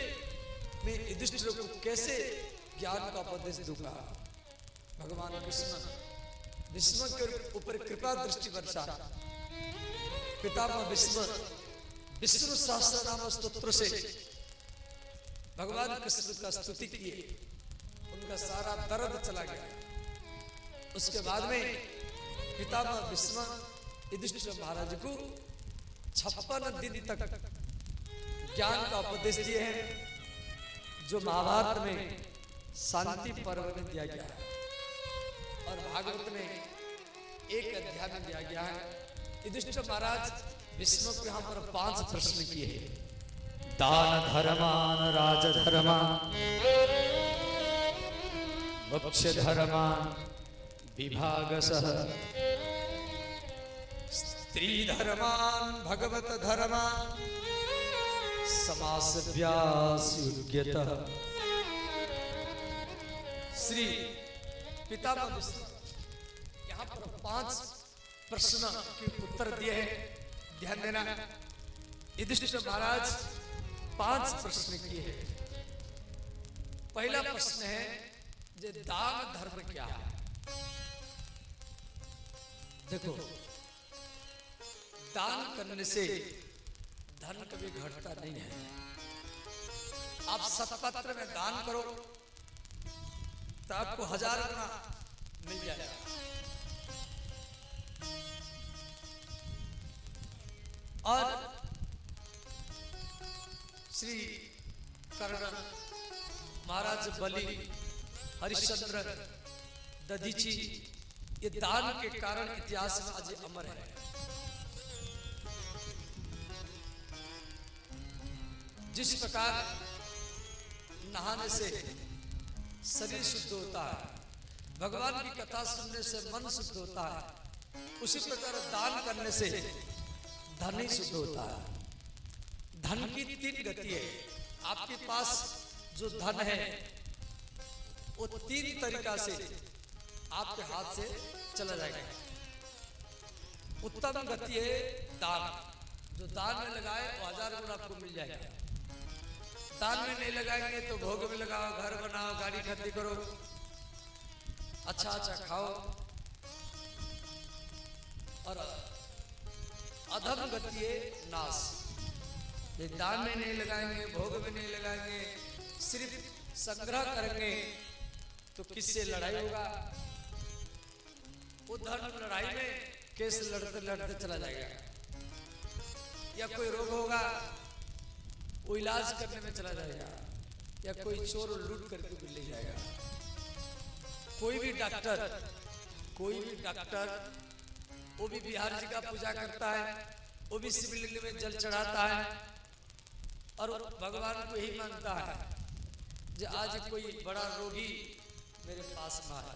मैं युधिष्ठिर को कैसे ज्ञान का उपदेश दूंगा? भगवान कृष्ण भीष्म के ऊपर कृपा दृष्टि वर्षा। पितामह भीष्म विष्णु सहस्रनाम स्तोत्र से भगवान कृष्ण का स्तुति किए, उनका सारा दर्द चला गया। उसके बाद में पितामह भीष्म युधिष्ठिर महाराज को 56 दिन तक ज्ञान का उपदेश दिए हैं, जो महाभारत में शांति पर्व में दिया गया है और भागवत में एक अध्याय में दिया गया है। युधिष्ठिर महाराज भीष्म को यहाँ पर 5 प्रश्न किए हैं। दान धर्मान राजधर्मान मोक्ष धर्मान विभागसः स्त्री धर्मान भगवत धर्मान समास व्यास युज्यतः। श्री पितामह भीष्म यहाँ पर 5 प्रश्न के उत्तर दिए हैं, ध्यान देना। युधिष्ठिर महाराज 5 प्रश्न किए हैं। पहला प्रश्न है, जे दान धर्म क्या है? देखो, दान करने से धन कभी घटता नहीं है। आप सतपत्र में दान करो तो आपको 1000 गुना मिल जाएगा। और श्री कर्ण, महाराज बलि, हरिश्चंद्र, दधीची, ये दान के कारण इतिहास में आज अमर है। जिस प्रकार नहाने से शरीर शुद्ध होता है, भगवान की कथा सुनने से मन शुद्ध होता है, उसी प्रकार दान करने से धन ही शुद्ध होता है। धन की 3 गति है। आपके पास जो धन है वो 3 तरीका से आपके हाथ से चला जाएगा। उत्तम गति है दान, जो दान में लगाए वो 1000 गुना आपको मिल जाएगा। दान में नहीं लगाएंगे तो भोग में लगाओ, घर बनाओ, गाड़ी खरीदी करो, अच्छा अच्छा खाओ। और अधम गति है नाश। ये दान में नहीं लगाएंगे, भोग में नहीं लगाएंगे, सिर्फ संग्रह करेंगे तो किससे लड़ाई होगा? वो धन लड़ाई में केस लड़ते लड़ते चला जाएगा, या कोई रोग होगा वो इलाज करने में चला जाएगा, या कोई चोर लूट करके भी ले जाएगा। कोई भी डॉक्टर वो भी बिहार जी का पूजा करता है, वो भी शिवलिंग में जल चढ़ाता है और भगवान को यही मानता है कि आज कोई बड़ा रोगी मेरे पास में आया।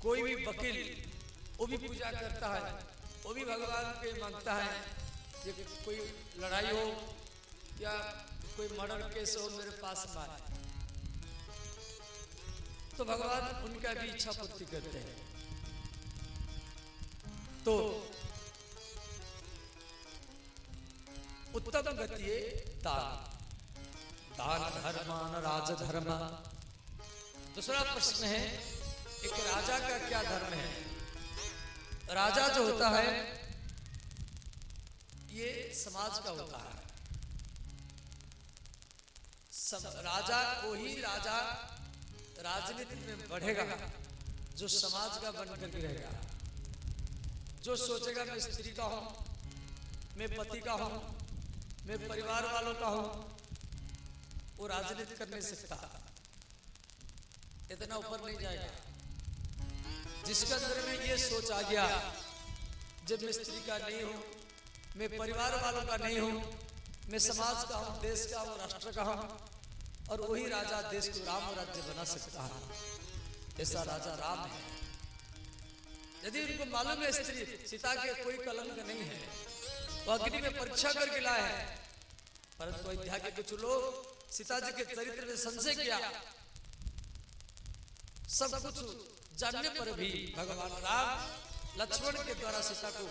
कोई भी वकील वो भी पूजा करता है, वो भी भगवान पे मांगता है कि कोई लड़ाई हो या कोई मर्डर केस हो मेरे पास मारे, तो भगवान उनका भी इच्छा पूर्ति करते हैं। तो उत्तम गति है दान, दान धर्मान राजधर्म। दूसरा प्रश्न है, एक राजा का क्या धर्म है? राजा जो होता है ये समाज का होता है। राजा को ही राजा राजनीति में बढ़ेगा जो समाज का बन करके रहेगा, जो सोचेगा मैं स्त्री का हूं, मैं पति का हूं, मैं परिवार वालों का हूं, वो राजनीति कर नहीं सकता, इतना ऊपर नहीं जाएगा। जिसके अंदर में ये सोच आ गया जब मैं स्त्री का नहीं हूं, मैं परिवार वालों का नहीं हूं, मैं समाज का हूं, देश का हूं, राष्ट्र का हूं, और वही राजा देश को राम राज्य बना सकता है। ऐसा राजा राम है। यदि उनको मालूम है स्त्री सीता के कोई कलंक नहीं है, वो अग्नि में परीक्षा करके लाए हैं, परंतु अयोध्या के कुछ लोग सीता जी के चरित्र में संशय किया, सब कुछ जानने पर भी भगवान राम लक्ष्मण के द्वारा सीता को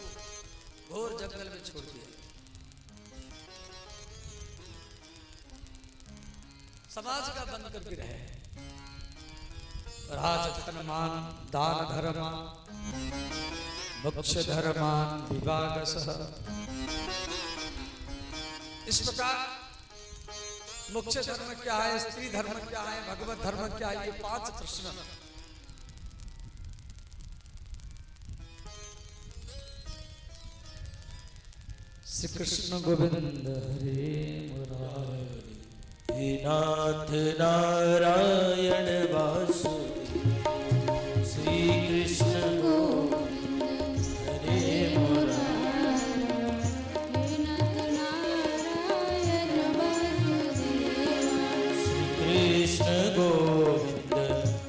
घोर जंगल में छोड़ दिया। समाज का बन करके रहे, राज धर्मान दान धर्मान मोक्ष धर्मान विभागसः। इस प्रकार मोक्ष धर्म क्या है, स्त्री धर्म क्या है, भगवत धर्म क्या है, ये 5 प्रश्न श्री कृष्ण गोविंद हरे मुरारी। हे नाथ नारायण वासुदेव, श्री कृष्ण गोविंद हरे मुरारी। हे नाथ नारायण वासुदेवा, श्री कृष्ण गोविंद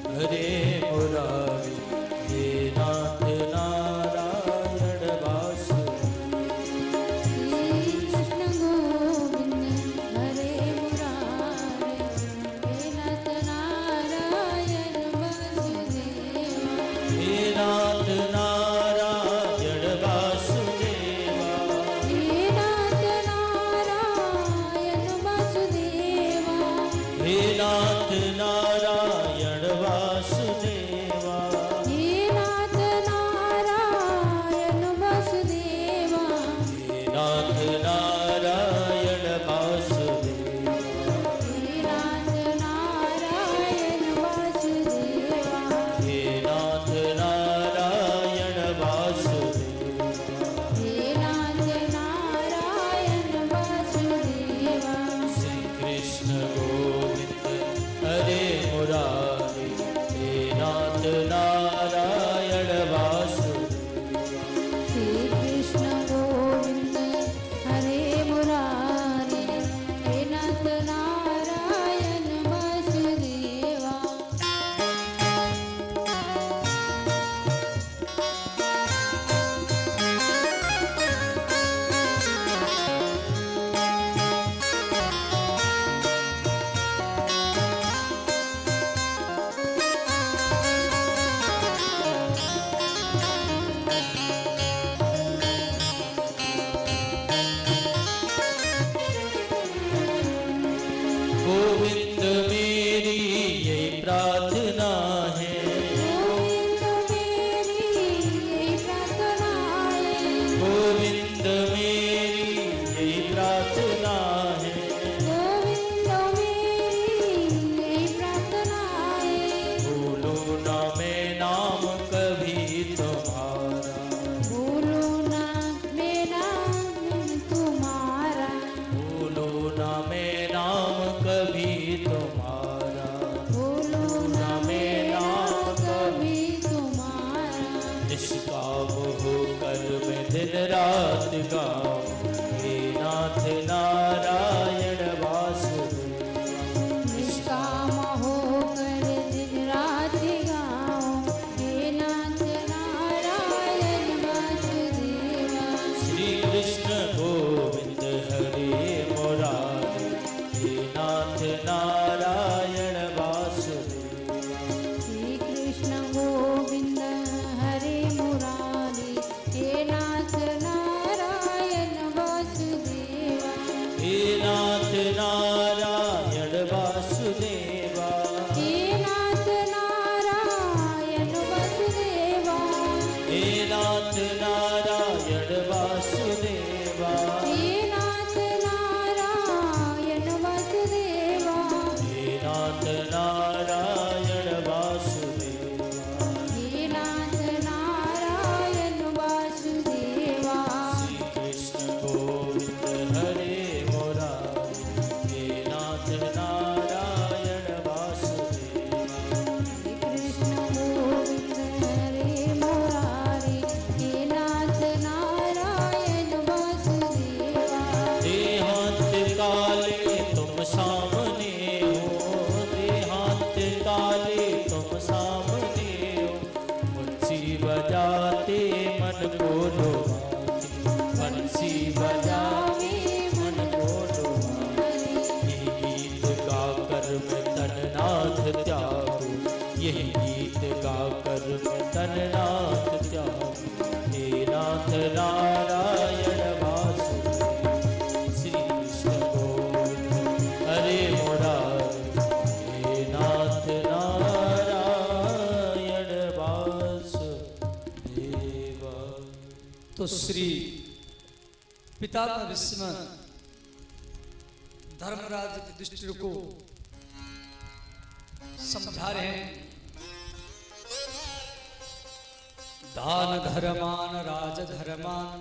हरे मुरारी। हे नाथ नारायण वासुदेव, श्री कृष्ण गोविंद हरे मुरारे। हे नाथ नारायण वासुदेवा, हे नाथ नारायण वासुदेवा। हे नाथ नारायण वासुदेवा, हे नाथ नारायण वासुदेवा। हे नाथ नारायण वासुदेवा, हे नाथ नारायण वासुदेवा। हे नाथ नारायण वासुदेवा, हे नाथ नारायण वासुदेवा। हे नाथ नारायण वासुदेवा, श्री कृष्ण गोविंद हरे मुरारी। हे नाथ नारायण वासुदेवा। श्री कृष्ण गोविंद हरे मुरारे। हे नाथ नारायण वासुदेवा, गोविंद मेरी यही प्रार्थना है। गोविंद मेरी यही प्रार्थना है। गोविंद मेरी यही प्रार्थना है। गोविंद मेरी यही प्रार्थना है। भूलो ना मैं नाम कभी तुम्हारा। भूलो ना मेरा तुम्हारा, भूलो ना मैं नाम कभी तुम्हारा। भूलो ना मेरा कभी तुम्हारा। निष्काम होकर मैं दिन रात गाऊं। हे नाथ नारायण वासुदेवा। निष्काम होकर दिन रात गाऊं। हे नाथ नारायण नारायण वासुदेवा हे नाथ नारायण वसुदेवा हे नाथ नारायण वासुदेवा हे नाथ नारायण वसुदेवा हे नाथ नारायण वासुदेवा हे नाथ नारायण वासुदेवा श्री कृष्ण गोविंद हरे मुरारी हे नाथ नारायण वासुदेवा श्री कृष्ण गोविंद हरे मुरारी हे नाथ नारायण वासुदेवा देहांत काले तुम सामने हो देहांत काले तुम सामने हो बंसी बजाते मन को डुबाते बंसी बजाते मन को डुबाते यही गीत गाकर मैं तननाथ त्यागू यही गीत गाकर मैं तननाथ त्यागू हे नाथ नारायण वासुदेव श्री कृष्ण गोविंद हरे मुरारी हे नाथ नारायण वासुदेव। तो श्री पितामह भीष्म धर्मराज युधिष्ठिर को समझा रहे हैं, दान धर्मान राज धर्मान।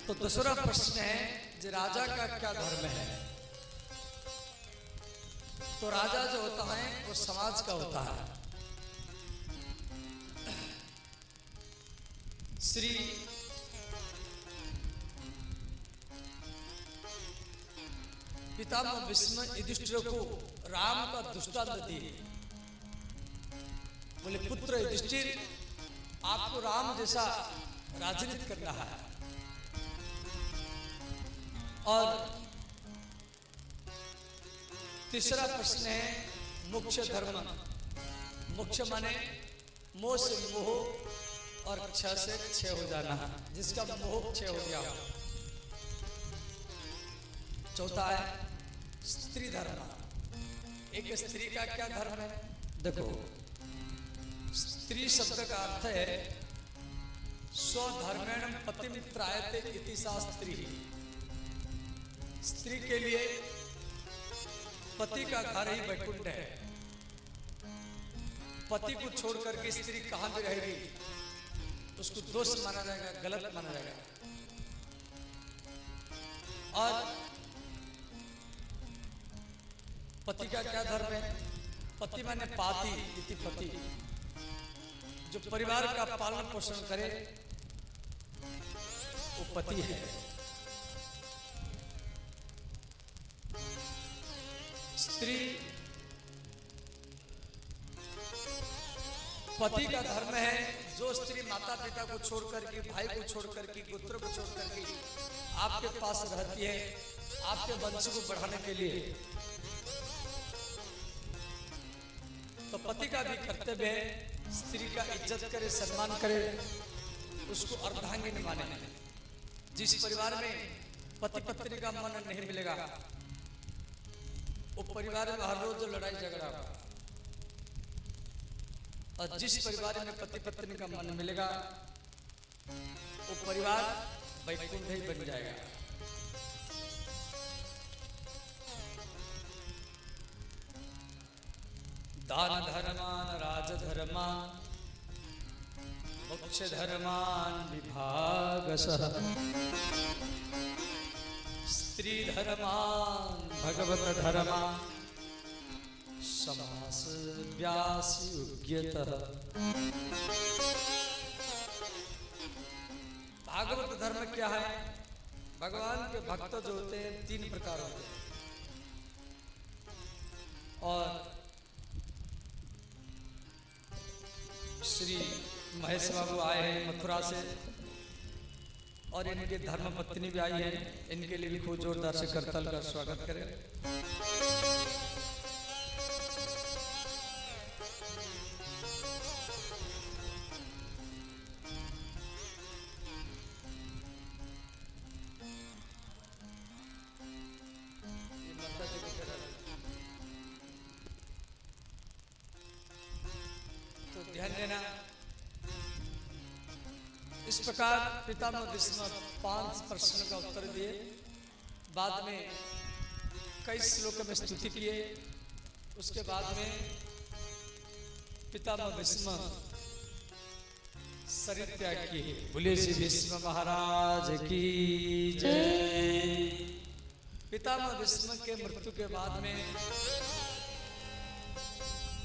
तो दूसरा प्रश्न है जो राजा का क्या धर्म है। तो राजा जो होता है वो समाज का होता है। श्री पितामह भीष्म युधिष्ठिर को राम का दृष्टांत दिए, बोले पुत्र युधिष्ठिर आपको राम जैसा राजनीति करना है। और तीसरा प्रश्न है मोक्ष धर्म। मोक्ष माने मोह से मोह और क्षय से क्षय हो जाना, जिसका मोह क्षय हो गया। चौथा है स्त्री धर्म। एक स्त्री का क्या धर्म है? देखो, स्त्री शब्द का अर्थ है स्वधर्मेण पतिम त्रायते इति सा स्त्री। स्त्री के लिए पति का घर ही वैकुंठ है। पति को छोड़ करके स्त्री कहां भी रहेगी उसको दोष माना जाएगा, गलत माना जाएगा। और पति का क्या धर्म है? पति माने पाति इति पति, जो परिवार का पालन पोषण करे वो पति है। स्त्री पति का धर्म है। जो स्त्री माता पिता को छोड़ करके, भाई को छोड़ करके, पुत्र को छोड़ करके आपके पास रहती है आपके वंश को बढ़ाने के लिए, तो पति का भी कर्तव्य है स्त्री का इज्जत करे, सम्मान करे, उसको अर्धांगिनी माने। जिस परिवार में पति पत्नी का मन नहीं मिलेगा वो परिवार में हर रोज लड़ाई झगड़ा होगा। और जिस परिवार में पति पत्नी का मन मिलेगा वो परिवार वैकुंठ ही बन जाएगा। दान धर्मान राज धर्मान मोक्ष धर्मान विभागशः स्त्री धर्मान भगवत धर्मान समास व्यास युज्यतः। भागवत धर्म क्या है? भगवान के भक्त जो होते हैं तीन प्रकार होते हैं। और श्री महेश बाबू आए हैं मथुरा से और इनके धर्म पत्नी भी आई है। इनके लिए भी खूब जोरदार से करताल का स्वागत करें। प्रकार पितामह भीष्म 5 प्रश्न का उत्तर दिए, बाद में कई श्लोकों में स्तुति किए, उसके बाद में पितामह भीष्म शरीर त्याग किए। बोले श्री भीष्म महाराज की जय। पितामह भीष्म के मृत्यु के बाद में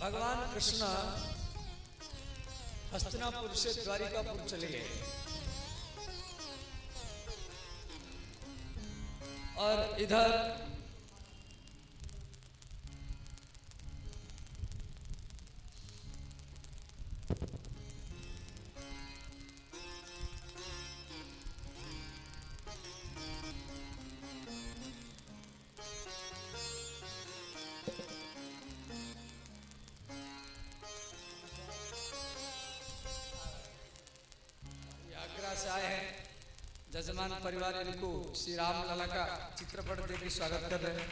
भगवान कृष्ण हस्तिनापुर से द्वारिकापुर चले गए और इधर से आए हैं जजमान परिवार, इनको श्री राम लला का चित्रपट देकर स्वागत कर रहे हैं।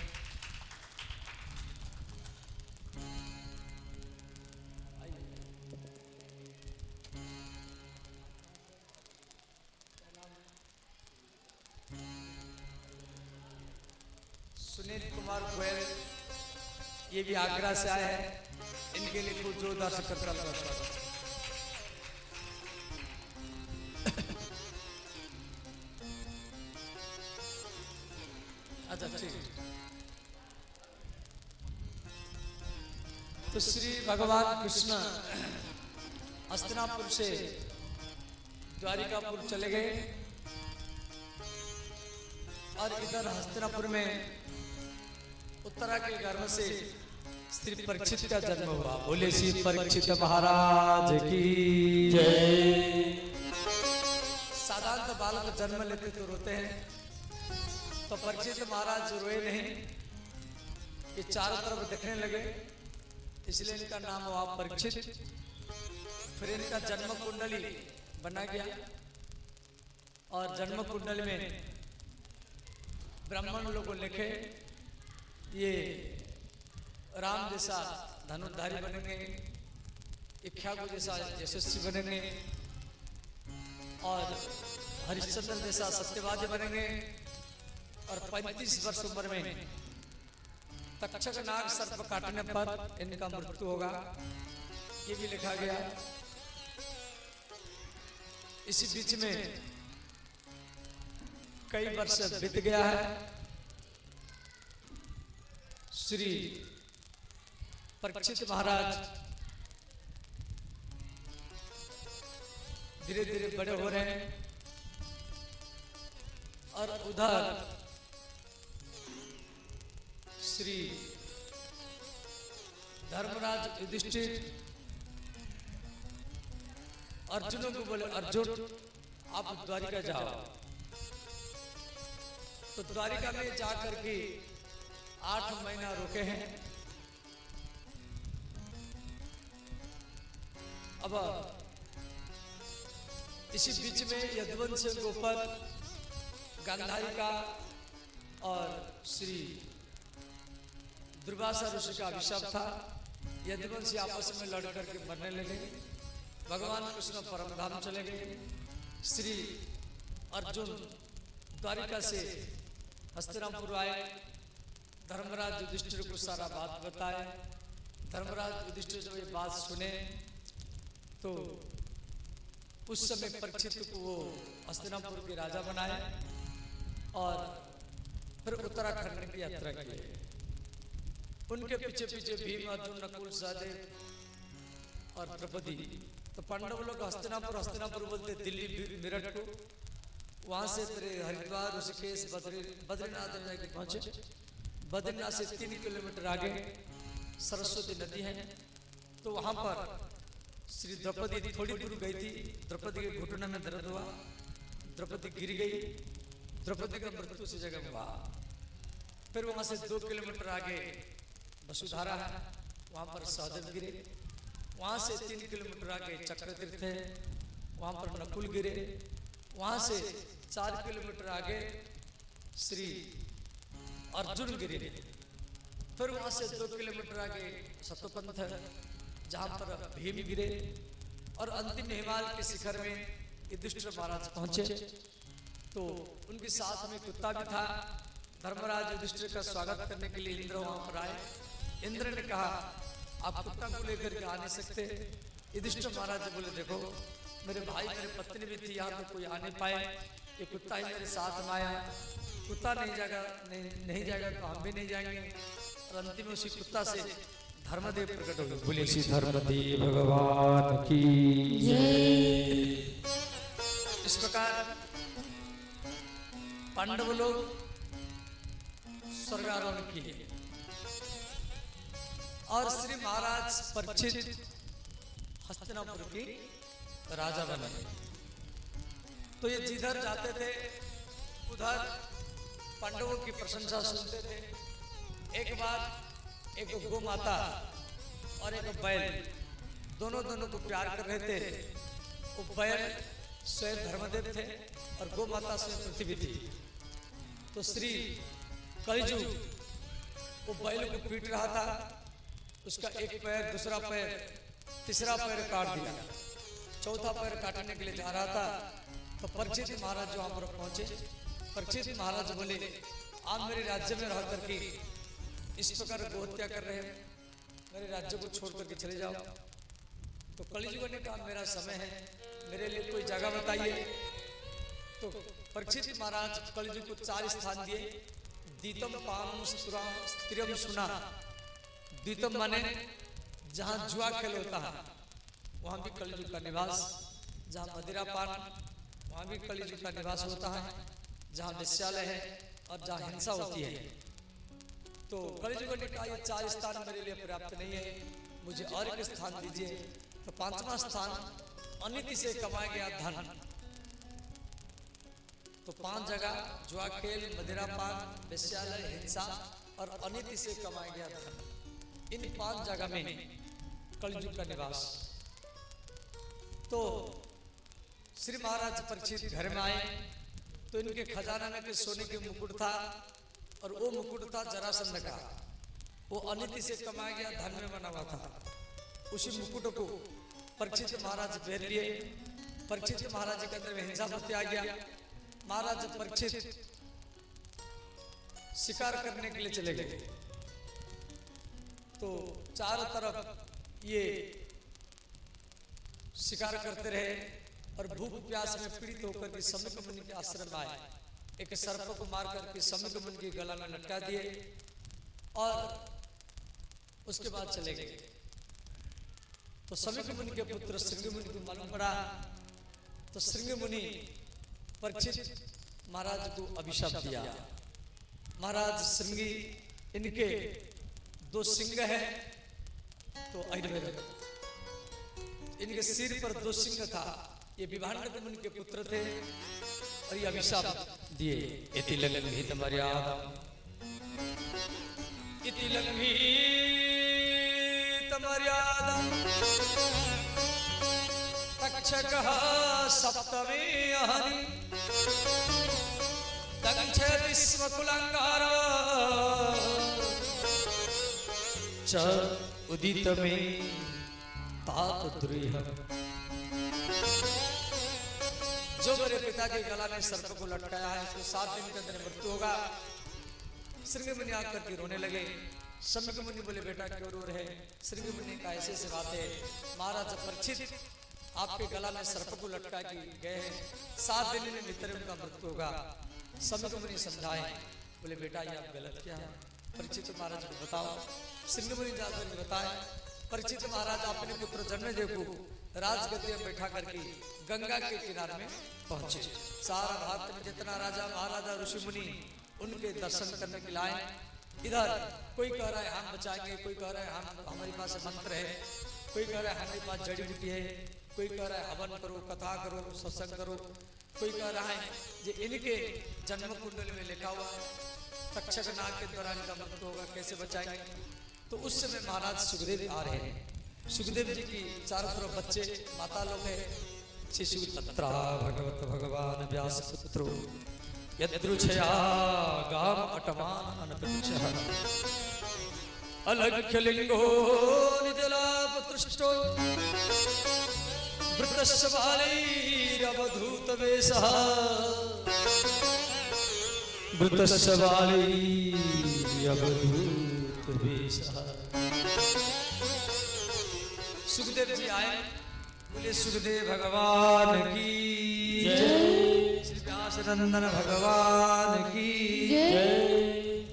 सुनील कुमार गोयल ये भी आगरा से आए हैं, इनके लिए कुछ जोरदार से करताल का स्वागत। अच्छा ठीक। तो श्री भगवान कृष्ण हस्तिनापुर से द्वारिकापुर चले गए और इधर हस्तिनापुर में उत्तरा के गर्भ से श्री परीक्षित का जन्म हुआ। बोले श्री परीक्षित महाराज की जय। साधारण बालक जन्म लेते तो रोते हैं, तो परीक्षित महाराज रोए नहीं कि चारों तरफ देखने लगे, इसलिए इनका नाम हुआ परीक्षित। फिर इनका जन्म कुंडली बना गया और जन्म कुंडली में ब्राह्मण लोगों लिखे ये राम जैसा धनुर्धारी बनेंगे, इक्ष्वाकु जैसा यशस्वी बनेंगे और हरिश्चंद्र जैसा सत्यवादी बनेंगे और 35 वर्ष उम्र में तक्षक नाग सर्प काटने पर इनका मृत्यु होगा, ये भी लिखा गया। इसी बीच में कई वर्ष बीत गया है। श्री परीक्षित महाराज धीरे धीरे बड़े हो रहे हैं और उधर श्री धर्मराज युधिष्ठिर अर्जुन को बोले, अर्जुन आप द्वारिका जाओ। तो द्वारिका में जाकर के 8 महीना रुके हैं। अब इसी बीच में यदुवंश के ऊपर गांधारी का और श्री दुर्वासा ऋषि का अभिशाप था। यदुवंशी आपस में लड़ करके मरने लगे। भगवान कृष्ण परम धाम चले गए। श्री अर्जुन द्वारिका से हस्तिनापुर आए, धर्मराज युधिष्ठिर को सारा बात बताए। धर्मराज युधिष्ठिर जब ये बात सुने तो उस समय परीक्षित को वो हस्तिनापुर के राजा बनाए और फिर उत्तराखंड की यात्रा की। उनके पीछे पीछे भीम, अर्जुन, नकुल, सहदेव और द्रौपदी। तो पांडव लोग हस्तिनापुर बोलते दिल्ली मेरठ को। वहां से हरिद्वार, ऋषिकेश, बद्रीनाथ जाके पहुंचे। बद्रीनाथ से 3 किलोमीटर आगे सरस्वती नदी है। तो वहां पर श्री द्रौपदी थोड़ी दूर गई थी। द्रौपदी के घुटने में दर्द हुआ, द्रौपदी गिर गई। द्रौपदी का मृत्यु उसी जगह हुआ। फिर वहां से 2 किलोमीटर आगे वसुधारा है, वहां पर सहदेव गिरे। वहां से 3 किलोमीटर आगे चक्रतीर्थ है, वहां पर नकुल गिरे। वहां से 4 किलोमीटर आगे श्री अर्जुन गिरे। फिर वहां से 2 किलोमीटर आगे सतोपंथ है, जहां पर भीम गिरे। और अंतिम हिमालय के शिखर में युधिष्ठिर महाराज पहुंचे तो उनके साथ में कुत्ता भी था। धर्मराज युधिष्ठिर का स्वागत करने के लिए इंद्र वहां पर आए। इंद्र ने कहा आप कुत्ता को लेकर के आ नहीं सकते। युधिष्ठिर महाराज बोले देखो मेरे भाई मेरे पत्नी भी थी, यहाँ पे कोई आ नहीं पाए, ये कुत्ता ही मेरे साथ में आया, कुत्ता नहीं जाएगा तो हम भी नहीं जाएंगे। और अंतिम उसी कुत्ता से धर्मदेव प्रकट हो गए। बोले श्री धर्मदेव भगवान की इस प्रकार पांडव लोग स्वर्गारोहण किए और श्री महाराज परीक्षित हस्तिनापुर की राजा बने। तो ये जिधर जाते थे उधर पांडवों की प्रशंसा सुनते थे। एक बार एक गौ माता और एक बैल दोनों को प्यार कर रहे थे। वो बैल स्वयं धर्मदेव थे और गौ माता स्वयं पृथ्वी थी। तो श्री कलिजुग वो बैल को पीट रहा था, उसका एक पैर, दूसरा पैर, तीसरा पैर काट दिया, चौथा पैर काटने के लिए जा रहा था। तो परीक्षित महाराज जो वहां पर पहुंचे, परीक्षित महाराज बोले आप मेरे राज्य में रह करके इस प्रकार गोहत्या कर रहे हैं, मेरे राज्य को छोड़ करके चले जाओ। तो कलिजुग ने कहा मेरा समय है, मेरे लिए कोई जगह बताइए। तो परीक्षित महाराज कलिजुग को 4 स्थान दिए। दीतम पानम स्त्रियम सुना। दीतम माने जहाँ जुआ खेल होता है वहाँ भी कलिजुग का निवास, जहाँ मदिरा पान वहाँ भी कलिजुग का निवास होता है, जहाँ विश्यालय है और जहाँ हिंसा होती है। तो कलिजुग ने कहा ये 4 स्थान मेरे लिए पर्याप्त नहीं है, मुझे और एक स्थान दीजिए। तो 5वां स्थान अनिति से कमाया गया धन। तो 5 जगह जुआ खेल, मदिरा पान, विश्यालय, हिंसा और अनिति से कमाया गया धन, इन 5 जगह में कलिजुग का निवास। तो श्री महाराज परीक्षित घर में आए तो इनके खजाना में सोने के मुकुट था और वो मुकुट था जरासंध का, वो अनिति से कमाया गया धन में बना हुआ था। उसी मुकुट को परीक्षित महाराज पहन लिए। परीक्षित महाराज के अंदर में हिंसा प्रति आ गया। महाराज परीक्षित शिकार करने के लिए चले गए। तो चारों तरफ ये शिकार करते रहे और भूख प्यास में पीड़ित होकर के समीक मुनि के आश्रम में आए। एक सर्प को मार करके समीक मुनि के गला में लटका दिए और उसके बाद चले गए। तो समीक मुनि के पुत्र श्रृंगी मुनि को मालूम पड़ा। तो श्रृंगी मुनि परीक्षित महाराज को अभिशाप दिया। महाराज श्रृंगी इनके 2 सिंह है, तो इनके सिर पर 2 सिंह था। ये विभांडक मुनि के पुत्र थे और ये अभिशाप दिए। इति लंघित मर्यादा, इति लंघित मर्यादा तक्षकः सप्तमे अहनि दंक्षति स्म कुलंगारा च उदित में तात द्रुह। जो मेरे पिता के गला में सर्प को लटकाया है उसको 7 दिन के अंदर मृत्यु होगा। श्रृंगी मुनि आकर के रोने लगे। समीक मुनि बोले बेटा क्यों रो रहे? श्रृंगी मुनि का ऐसे बात है, महाराज परीक्षित आपके गला में सर्प को लटका के गए हैं, 7 दिन में भीतर उनका मृत्यु होगा। समीक मुनि समझाए, बोले बेटा ये आप गलत क्या है, परीक्षित महाराज को बताओ। श्रृंगी मुनि जाकर बताए, परीक्षित महाराज अपने पुत्र जन्मेजय को राजगद्दी में बैठा करके गंगा के किनारे में पहुंचे। सारा भारत में जितना राजा महाराजा ऋषि मुनि उनके दर्शन करने के लिए। इधर कोई कह रहा है हम बचाएंगे, कोई कह रहा है हमारे पास मंत्र है, कोई कह रहा है हमारे पास जड़ी बूटी है, कोई कह रहा है हवन करो, कथा करो, सत्संग करो, कोई कह रहा है ये इनके जन्म कुंडल में लिखा हुआ है तक्षक नाग के द्वारा इनका मृत्यु होगा, कैसे बचाएंगे। तो उस समय महाराज सुखदेव आ रहे हैं। सुखदेव जी की चारों तरफ बच्चे माता लोग हैं। शिशु तत्रा भगवत भगवान व्यास पुत्रो यदृच्छया गाम अटमान अनपृच्छः अलख्य लिंगो निजलाप तृष्टो वृतस्य बालैरवधूत वेशः वृतस्य बालैरवधूत वेशः। सुखदेव जी आए, बोले सुखदेव भगवान की जय। श्री व्यास नंदन भगवान की जय।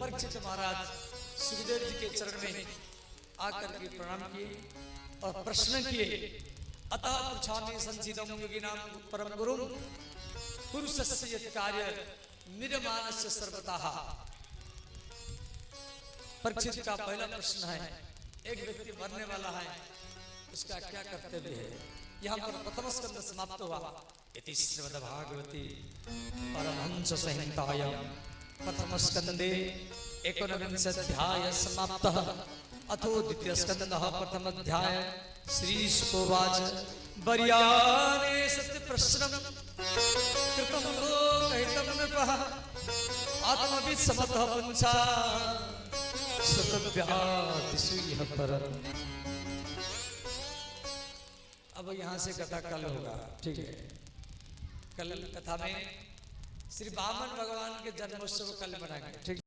परीक्षित महाराज सुखदेव जी के चरण में आकर के प्रणाम किए और प्रश्न किए। अतः पृच्छामि संचिदं योगिनां परम गुरुं पुरुषस्य यत् कार्य निर्माणस्य सर्वतः। परीक्षित का पहला प्रश्न है, एक व्यक्ति मरने वाला है, उसका क्या कर्तव्य है। यहाँ पर प्रथम स्कंद समाप्त हुआ। इति श्रीमद्भागवते परमहंस संहितायां प्रथम स्कंदे 19 समाप्तः। अथो द्वितीय स्कंदः प्रथम अध्याय। श्री शुकोवाच वर्याने सत्य प्रश्नम कृतं लोकहितं नृपः आत्मवित् समतः पंचा सतव्यातिषु यः परम्। अब यहाँ से कथा कल होगा, ठीक है। कल कथा में श्री वामन भगवान के जन्मोत्सव कल मनाएंगे, ठीक।